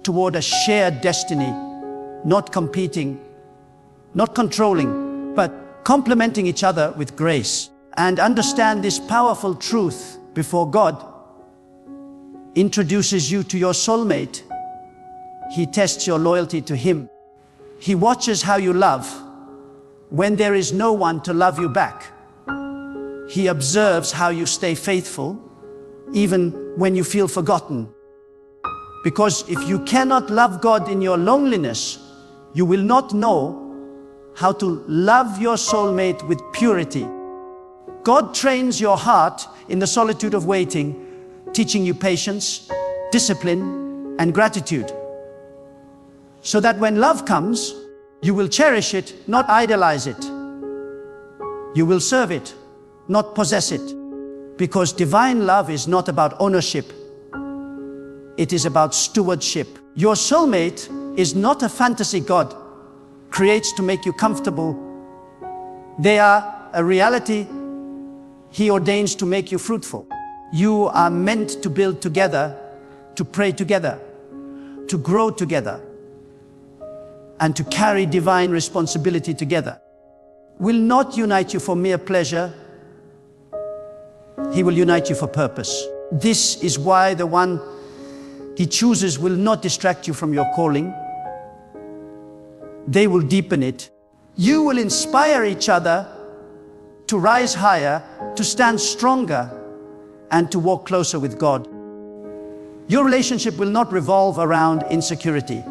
[SPEAKER 1] toward a shared destiny, not competing, not controlling, but complementing each other with grace. And understand this powerful truth: before God introduces you to your soulmate, He tests your loyalty to Him. He watches how you love when there is no one to love you back. He observes how you stay faithful even when you feel forgotten. Because if you cannot love God in your loneliness, you will not know how to love your soulmate with purity. God trains your heart in the solitude of waiting, teaching you patience, discipline, and gratitude, so that when love comes, you will cherish it, not idolize it. You will serve it, not possess it. Because divine love is not about ownership. It is about stewardship. Your soulmate is not a fantasy God creates to make you comfortable. They are a reality He ordains to make you fruitful. You are meant to build together, to pray together, to grow together, and to carry divine responsibility together. Will not unite you for mere pleasure. He will unite you for purpose. This is why the one He chooses will not distract you from your calling. They will deepen it. You will inspire each other to rise higher, to stand stronger, and to walk closer with God. Your relationship will not revolve around insecurity,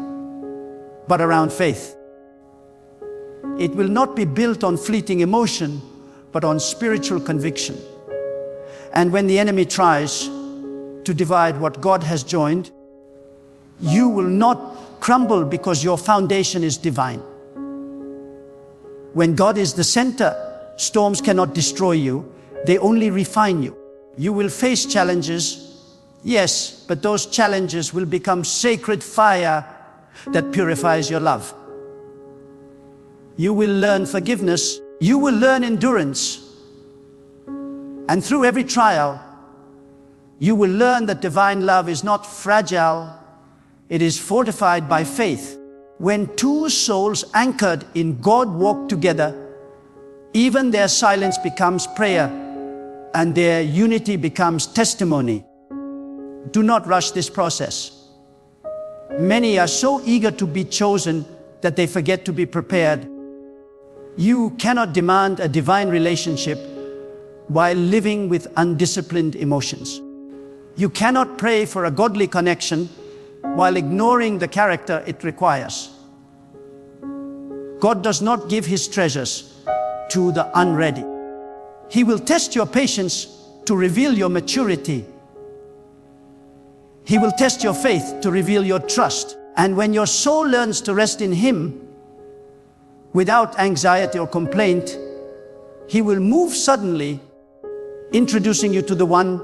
[SPEAKER 1] but around faith. It will not be built on fleeting emotion, but on spiritual conviction. And when the enemy tries to divide what God has joined, you will not crumble because your foundation is divine. When God is the center, storms cannot destroy you, they only refine you. You will face challenges, yes, but those challenges will become sacred fire that purifies your love. You will learn forgiveness, you will learn endurance, and through every trial, you will learn that divine love is not fragile, it is fortified by faith. When two souls anchored in God walk together, even their silence becomes prayer, and their unity becomes testimony. Do not rush this process. Many are so eager to be chosen that they forget to be prepared. You cannot demand a divine relationship while living with undisciplined emotions. You cannot pray for a godly connection while ignoring the character it requires. God does not give His treasures to the unready. He will test your patience to reveal your maturity. He will test your faith to reveal your trust. And when your soul learns to rest in Him without anxiety or complaint, He will move suddenly, introducing you to the one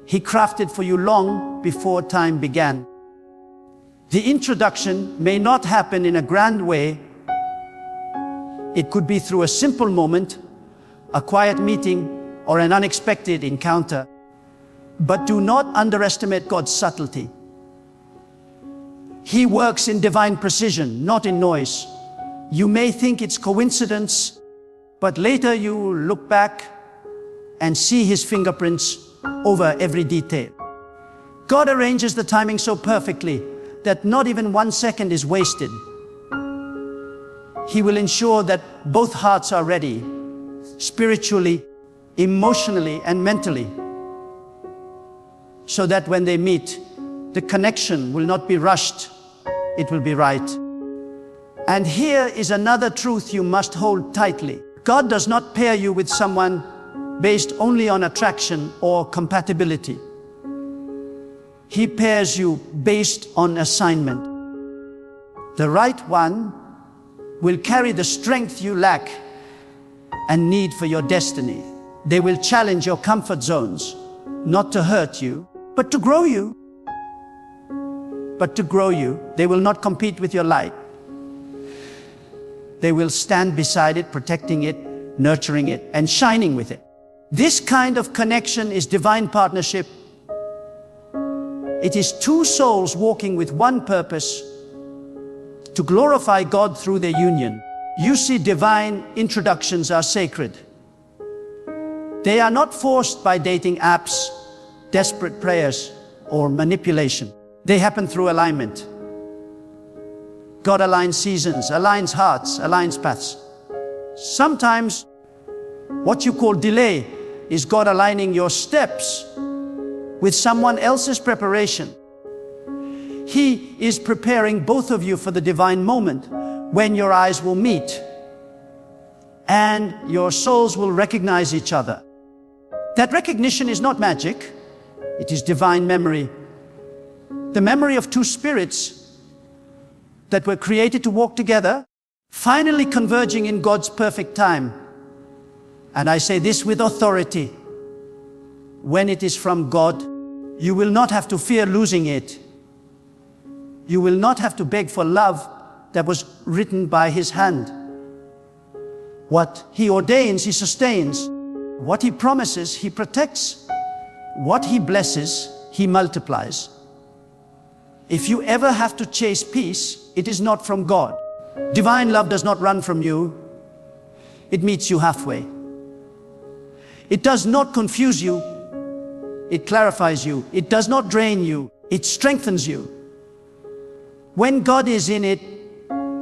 [SPEAKER 1] He crafted for you long before time began. The introduction may not happen in a grand way. It could be through a simple moment, a quiet meeting, or an unexpected encounter. But do not underestimate God's subtlety. He works in divine precision, not in noise. You may think it's coincidence, but later you will look back and see His fingerprints over every detail. God arranges the timing so perfectly that not even 1 second is wasted. He will ensure that both hearts are ready, spiritually, emotionally, and mentally, so that when they meet, the connection will not be rushed, it will be right. And here is another truth you must hold tightly. God does not pair you with someone based only on attraction or compatibility. He pairs you based on assignment. The right one will carry the strength you lack and need for your destiny. They will challenge your comfort zones, not to hurt you, but to grow you. They will not compete with your light. They will stand beside it, protecting it, nurturing it, and shining with it. This kind of connection is divine partnership. It is two souls walking with one purpose: to glorify God through their union. You see, divine introductions are sacred. They are not forced by dating apps, desperate prayers, or manipulation. They happen through alignment. God aligns seasons, aligns hearts, aligns paths. Sometimes what you call delay is God aligning your steps with someone else's preparation. He is preparing both of you for the divine moment when your eyes will meet and your souls will recognize each other. That recognition is not magic, it is divine memory. The memory of two spirits that were created to walk together, finally converging in God's perfect time. And I say this with authority: when it is from God, you will not have to fear losing it. You will not have to beg for love that was written by His hand. What He ordains, He sustains. What He promises, He protects. What He blesses, He multiplies. If you ever have to chase peace, it is not from God. Divine love does not run from you. It meets you halfway. It does not confuse you. It clarifies you. It does not drain you. It strengthens you. When God is in it,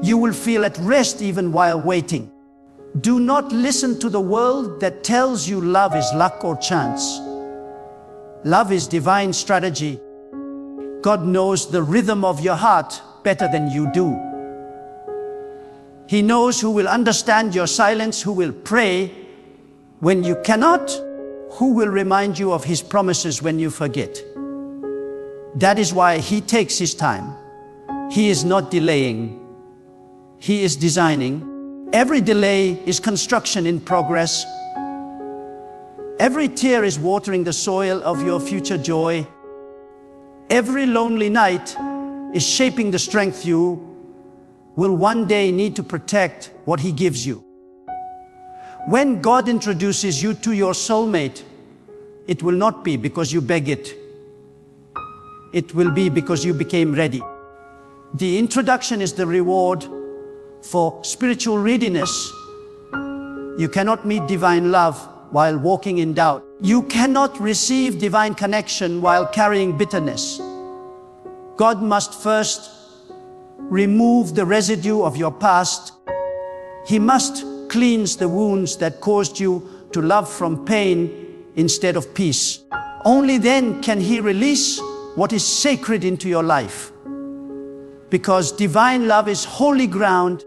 [SPEAKER 1] you will feel at rest even while waiting. Do not listen to the world that tells you love is luck or chance. Love is divine strategy. God knows the rhythm of your heart better than you do. He knows who will understand your silence, who will pray when you cannot, who will remind you of His promises when you forget. That is why He takes His time. He is not delaying. He is designing. Every delay is construction in progress. Every tear is watering the soil of your future joy. Every lonely night is shaping the strength you will one day need to protect what He gives you. When God introduces you to your soulmate, it will not be because you beg it. It will be because you became ready. The introduction is the reward for spiritual readiness. You cannot meet divine love while walking in doubt. You cannot receive divine connection while carrying bitterness. God must first remove the residue of your past. He must cleanse the wounds that caused you to love from pain instead of peace. Only then can He release what is sacred into your life. Because divine love is holy ground,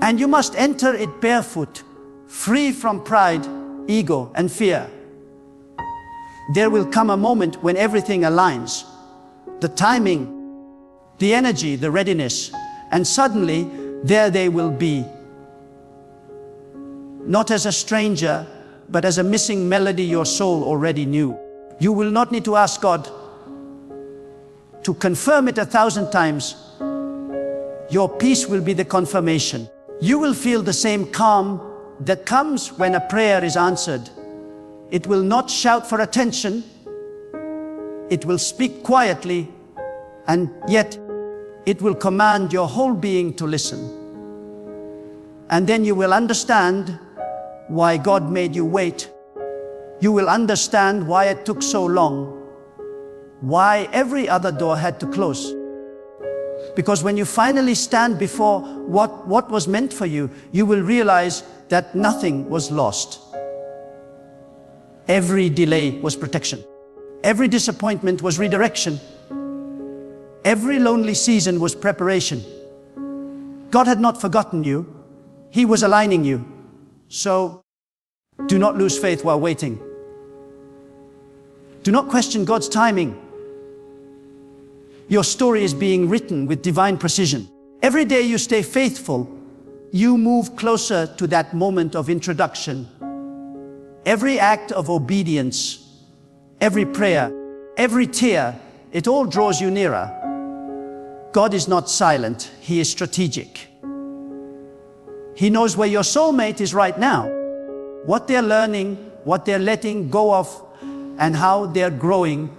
[SPEAKER 1] and you must enter it barefoot, free from pride, ego, and fear. There will come a moment when everything aligns. The timing, the energy, the readiness, and suddenly there they will be. Not as a stranger, but as a missing melody your soul already knew. You will not need to ask God to confirm it 1,000 times. Your peace will be the confirmation. You will feel the same calm that comes when a prayer is answered. It will not shout for attention. It will speak quietly, and yet it will command your whole being to listen. And then you will understand why God made you wait. You will understand why it took so long, why every other door had to close. Because when you finally stand before what was meant for you, you will realize that nothing was lost. Every delay was protection. Every disappointment was redirection. Every lonely season was preparation. God had not forgotten you. He was aligning you. So, do not lose faith while waiting. Do not question God's timing. Your story is being written with divine precision. Every day you stay faithful, you move closer to that moment of introduction. Every act of obedience, every prayer, every tear, it all draws you nearer. God is not silent, He is strategic. He knows where your soulmate is right now, what they're learning, what they're letting go of, and how they're growing.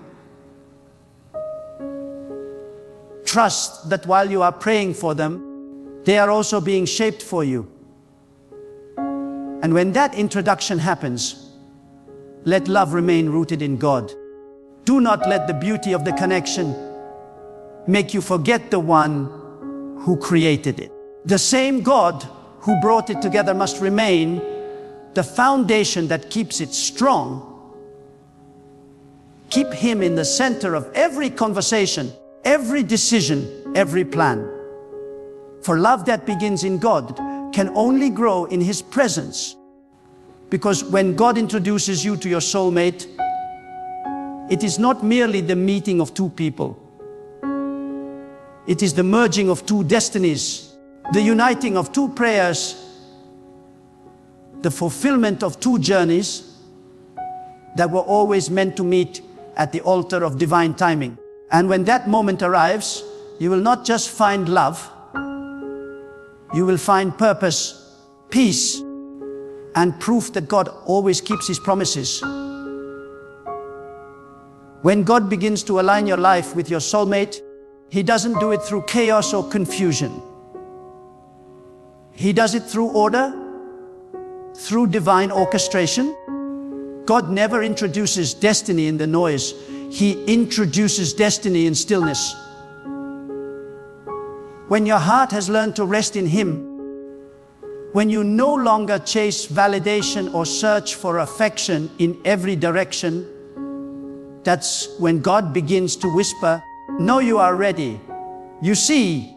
[SPEAKER 1] Trust that while you are praying for them, they are also being shaped for you. And when that introduction happens, let love remain rooted in God. Do not let the beauty of the connection make you forget the one who created it. The same God who brought it together must remain the foundation that keeps it strong. Keep Him in the center of every conversation, every decision, every plan. For love that begins in God can only grow in His presence. Because when God introduces you to your soulmate, it is not merely the meeting of two people. It is the merging of two destinies, the uniting of two prayers, the fulfillment of two journeys that were always meant to meet at the altar of divine timing. And when that moment arrives, you will not just find love, you will find purpose, peace, and proof that God always keeps His promises. When God begins to align your life with your soulmate, He doesn't do it through chaos or confusion. He does it through order, through divine orchestration. God never introduces destiny in the noise. He introduces destiny in stillness. When your heart has learned to rest in Him, when you no longer chase validation or search for affection in every direction, that's when God begins to whisper, know you are ready. You see,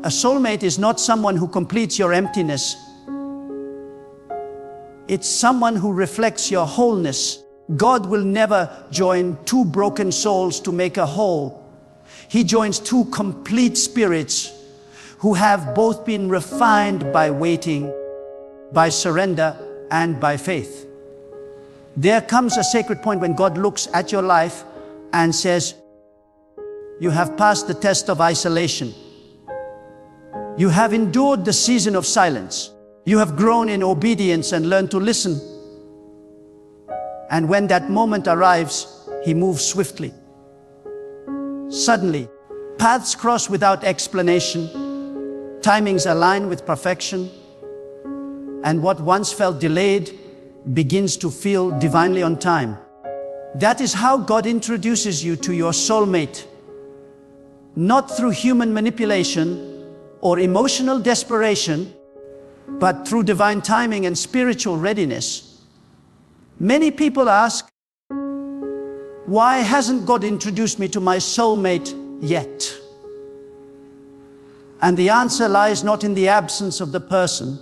[SPEAKER 1] a soulmate is not someone who completes your emptiness. It's someone who reflects your wholeness. God will never join two broken souls to make a whole. He joins two complete spirits who have both been refined by waiting, by surrender, and by faith. There comes a sacred point when God looks at your life and says, you have passed the test of isolation. You have endured the season of silence. You have grown in obedience and learned to listen. And when that moment arrives, He moves swiftly. Suddenly, paths cross without explanation. Timings align with perfection. And what once felt delayed begins to feel divinely on time. That is how God introduces you to your soulmate. Not through human manipulation or emotional desperation, but through divine timing and spiritual readiness. Many people ask, why hasn't God introduced me to my soulmate yet? And the answer lies not in the absence of the person,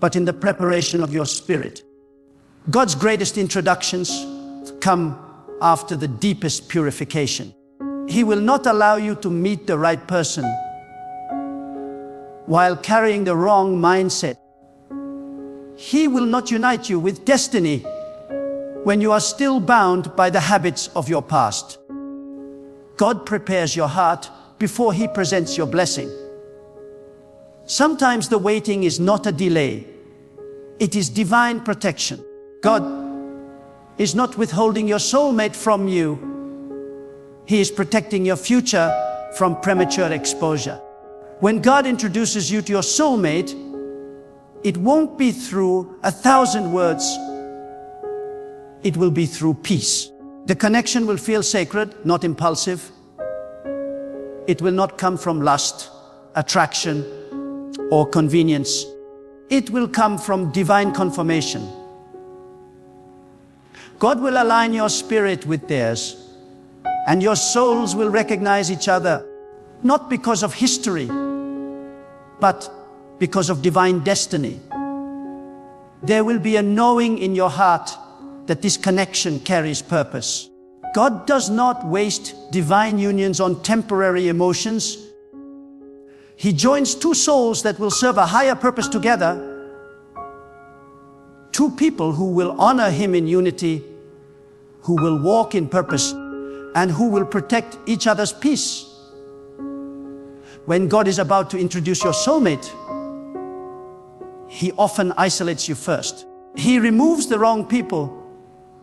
[SPEAKER 1] but in the preparation of your spirit. God's greatest introductions come after the deepest purification. He will not allow you to meet the right person while carrying the wrong mindset. He will not unite you with destiny when you are still bound by the habits of your past. God prepares your heart before He presents your blessing. Sometimes the waiting is not a delay. It is divine protection. God is not withholding your soulmate from you. He is protecting your future from premature exposure. When God introduces you to your soulmate, it won't be through 1,000 words. It will be through peace. The connection will feel sacred, not impulsive. It will not come from lust, attraction, or convenience. It will come from divine confirmation. God will align your spirit with theirs, and your souls will recognize each other, not because of history, but because of divine destiny. There will be a knowing in your heart that this connection carries purpose. God does not waste divine unions on temporary emotions. He joins two souls that will serve a higher purpose together. Two people who will honor Him in unity, who will walk in purpose, and who will protect each other's peace. When God is about to introduce your soulmate, He often isolates you first. He removes the wrong people,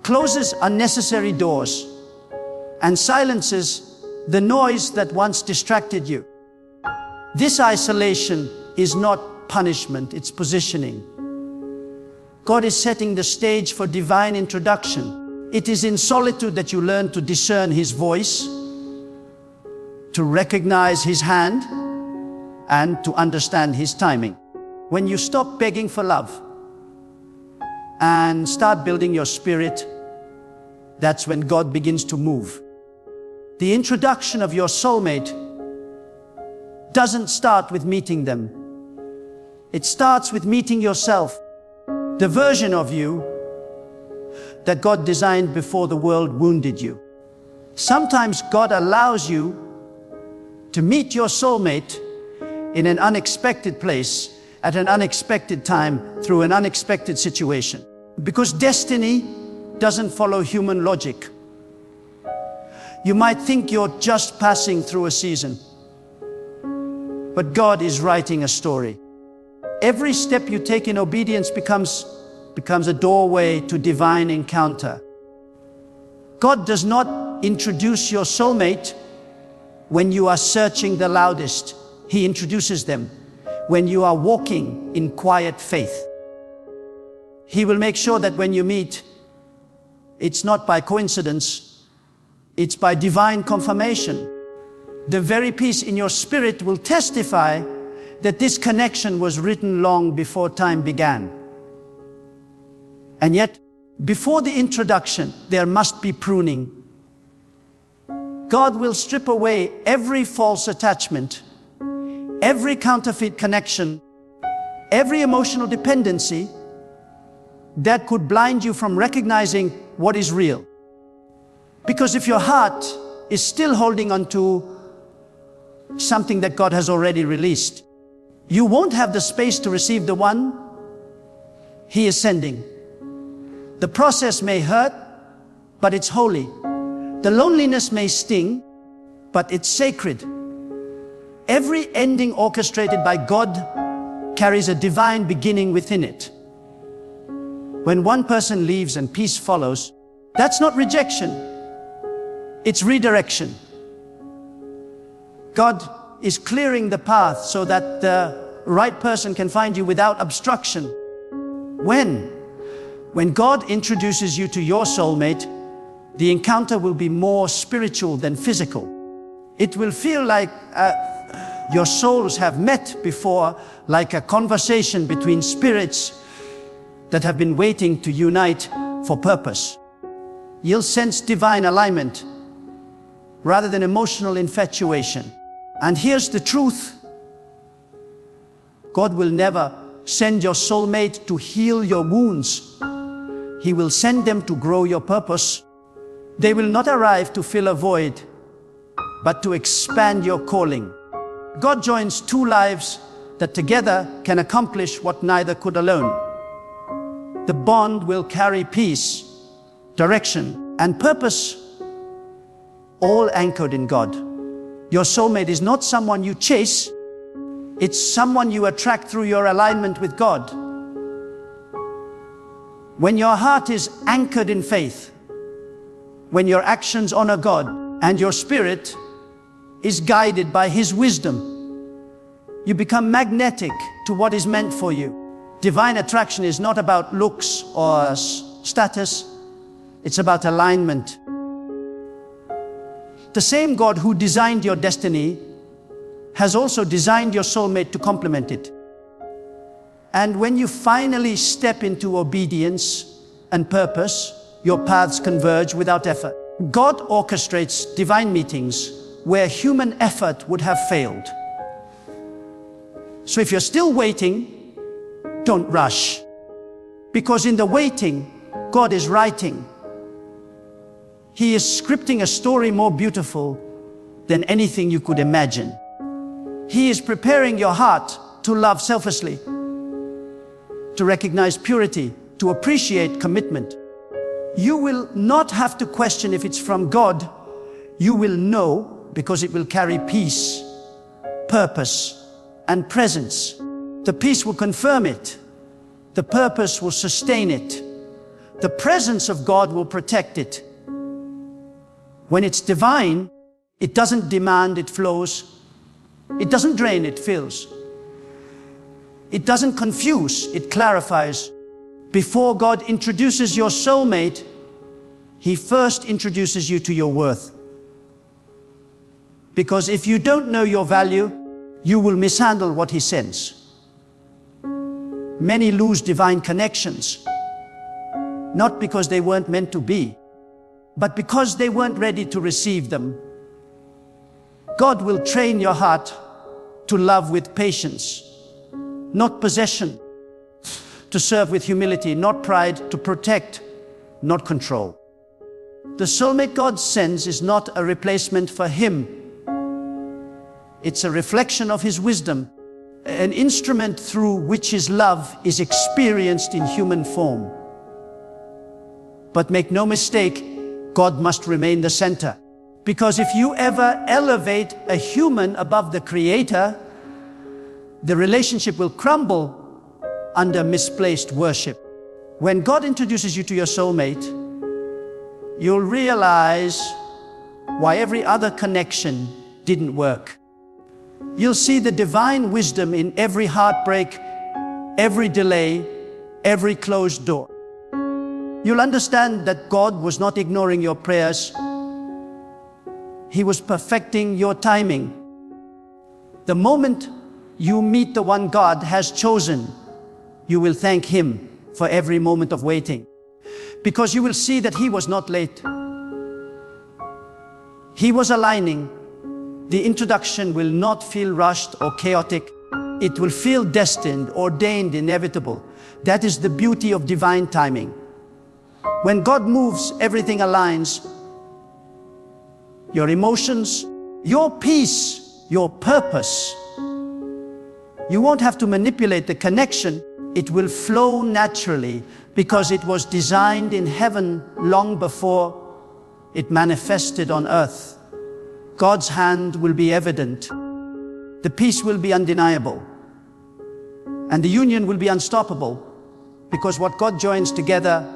[SPEAKER 1] closes unnecessary doors, and silences the noise that once distracted you. This isolation is not punishment, it's positioning. God is setting the stage for divine introduction. It is in solitude that you learn to discern His voice, to recognize His hand, and to understand His timing. When you stop begging for love and start building your spirit, that's when God begins to move. The introduction of your soulmate doesn't start with meeting them. It starts with meeting yourself, the version of you that God designed before the world wounded you. Sometimes God allows you to meet your soulmate in an unexpected place, at an unexpected time, through an unexpected situation. Because destiny doesn't follow human logic. You might think you're just passing through a season, but God is writing a story. Every step you take in obedience becomes a doorway to divine encounter. God does not introduce your soulmate when you are searching the loudest. He introduces them when you are walking in quiet faith. He will make sure that when you meet, it's not by coincidence, it's by divine confirmation. The very peace in your spirit will testify that this connection was written long before time began. And yet, before the introduction, there must be pruning. God will strip away every false attachment, every counterfeit connection, every emotional dependency that could blind you from recognizing what is real. Because if your heart is still holding on to something that God has already released, you won't have the space to receive the one He is sending. The process may hurt, but it's holy. The loneliness may sting, but it's sacred. Every ending orchestrated by God carries a divine beginning within it. When one person leaves and peace follows, that's not rejection, it's redirection. God is clearing the path so that the right person can find you without obstruction. When God introduces you to your soulmate, the encounter will be more spiritual than physical. It will feel like your souls have met before, like a conversation between spirits that have been waiting to unite for purpose. You'll sense divine alignment rather than emotional infatuation. And here's the truth. God will never send your soulmate to heal your wounds. He will send them to grow your purpose. They will not arrive to fill a void, but to expand your calling. God joins two lives that together can accomplish what neither could alone. The bond will carry peace, direction, and purpose, all anchored in God. Your soulmate is not someone you chase, it's someone you attract through your alignment with God. When your heart is anchored in faith, when your actions honor God, and your spirit is guided by His wisdom, you become magnetic to what is meant for you. Divine attraction is not about looks or status, it's about alignment. The same God who designed your destiny has also designed your soulmate to complement it. And when you finally step into obedience and purpose, your paths converge without effort. God orchestrates divine meetings where human effort would have failed. So if you're still waiting, don't rush. Because in the waiting, God is writing. He is scripting a story more beautiful than anything you could imagine. He is preparing your heart to love selflessly, to recognize purity, to appreciate commitment. You will not have to question if it's from God. You will know because it will carry peace, purpose, and presence. The peace will confirm it. The purpose will sustain it. The presence of God will protect it. When it's divine, it doesn't demand, it flows. It doesn't drain, it fills. It doesn't confuse, it clarifies. Before God introduces your soulmate, He first introduces you to your worth. Because if you don't know your value, you will mishandle what He sends. Many lose divine connections, not because they weren't meant to be, but because they weren't ready to receive them. God will train your heart to love with patience, not possession, to serve with humility, not pride, to protect, not control. The soulmate God sends is not a replacement for Him. It's a reflection of His wisdom, an instrument through which His love is experienced in human form. But make no mistake, God must remain the center. Because if you ever elevate a human above the Creator, the relationship will crumble under misplaced worship. When God introduces you to your soulmate, you'll realize why every other connection didn't work. You'll see the divine wisdom in every heartbreak, every delay, every closed door. You'll understand that God was not ignoring your prayers. He was perfecting your timing. The moment you meet the one God has chosen, you will thank Him for every moment of waiting. Because you will see that He was not late. He was aligning. The introduction will not feel rushed or chaotic. It will feel destined, ordained, inevitable. That is the beauty of divine timing. When God moves, everything aligns. Your emotions, your peace, your purpose. You won't have to manipulate the connection. It will flow naturally because it was designed in heaven long before it manifested on earth. God's hand will be evident. The peace will be undeniable. And the union will be unstoppable, because what God joins together,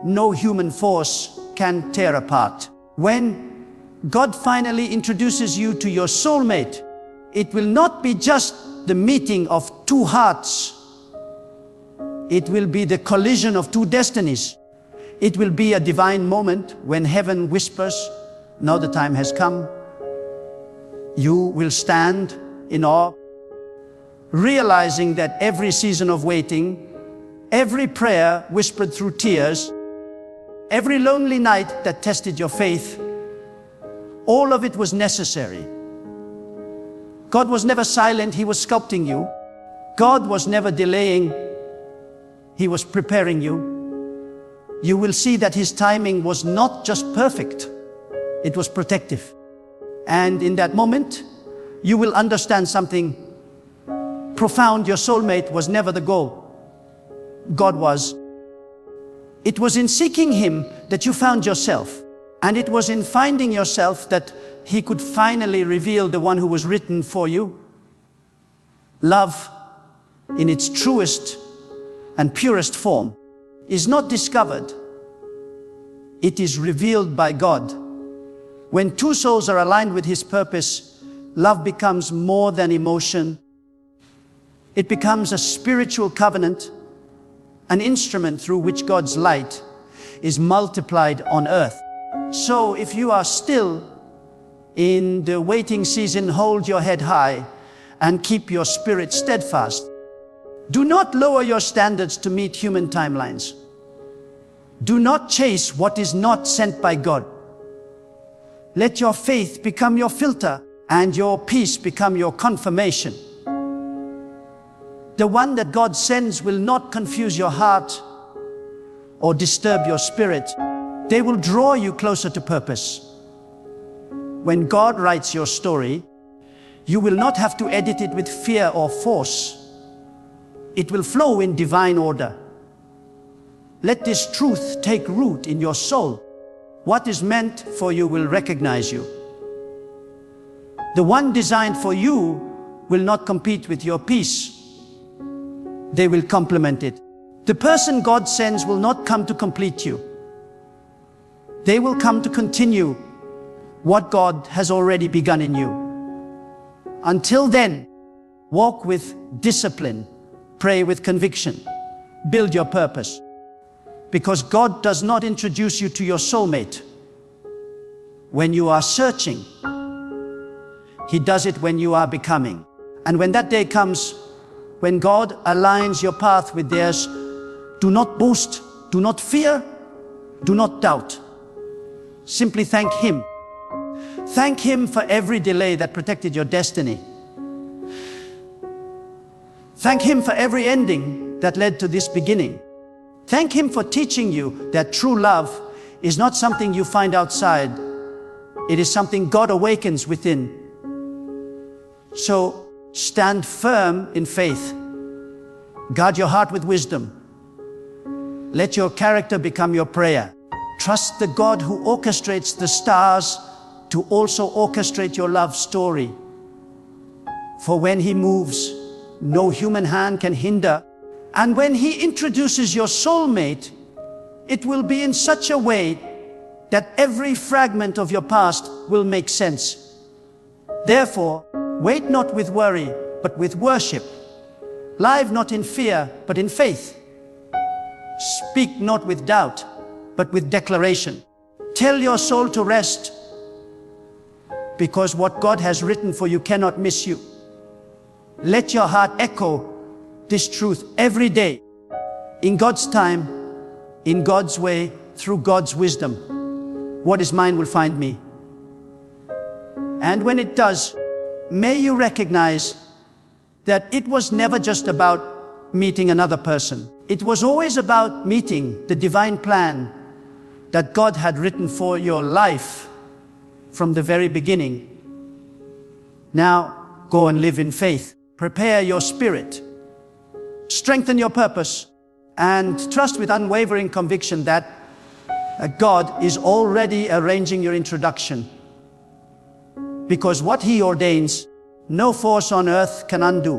[SPEAKER 1] no human force can tear apart. When God finally introduces you to your soulmate, it will not be just the meeting of two hearts. It will be the collision of two destinies. It will be a divine moment when heaven whispers, "Now the time has come." You will stand in awe, realizing that every season of waiting, every prayer whispered through tears, every lonely night that tested your faith, all of it was necessary. God was never silent, He was sculpting you. God was never delaying, He was preparing you. You will see that His timing was not just perfect, it was protective. And in that moment, you will understand something profound. Your soulmate was never the goal. God was. It was in seeking Him that you found yourself. And it was in finding yourself that He could finally reveal the one who was written for you. Love, in its truest and purest form, is not discovered. It is revealed by God. When two souls are aligned with His purpose, love becomes more than emotion. It becomes a spiritual covenant, an instrument through which God's light is multiplied on earth. So if you are still in the waiting season, hold your head high and keep your spirit steadfast. Do not lower your standards to meet human timelines. Do not chase what is not sent by God. Let your faith become your filter and your peace become your confirmation. The one that God sends will not confuse your heart or disturb your spirit. They will draw you closer to purpose. When God writes your story, you will not have to edit it with fear or force. It will flow in divine order. Let this truth take root in your soul. What is meant for you will recognize you. The one designed for you will not compete with your peace. They will complement it. The person God sends will not come to complete you. They will come to continue what God has already begun in you. Until then, walk with discipline, pray with conviction, build your purpose. Because God does not introduce you to your soulmate when you are searching. He does it when you are becoming. And when that day comes, when God aligns your path with theirs, do not boast, do not fear, do not doubt. Simply thank Him. Thank Him for every delay that protected your destiny. Thank Him for every ending that led to this beginning. Thank Him for teaching you that true love is not something you find outside. It is something God awakens within. So stand firm in faith. Guard your heart with wisdom. Let your character become your prayer. Trust the God who orchestrates the stars to also orchestrate your love story. For when He moves, no human hand can hinder. And when He introduces your soulmate, it will be in such a way that every fragment of your past will make sense. Therefore, wait not with worry, but with worship. Live not in fear, but in faith. Speak not with doubt, but with declaration. Tell your soul to rest, because what God has written for you cannot miss you. Let your heart echo this truth every day. In God's time, in God's way, through God's wisdom. What is mine will find me. And when it does, may you recognize that it was never just about meeting another person. It was always about meeting the divine plan that God had written for your life from the very beginning. Now, go and live in faith. Prepare your spirit. Strengthen your purpose. And trust with unwavering conviction that God is already arranging your introduction. Because what He ordains, no force on earth can undo.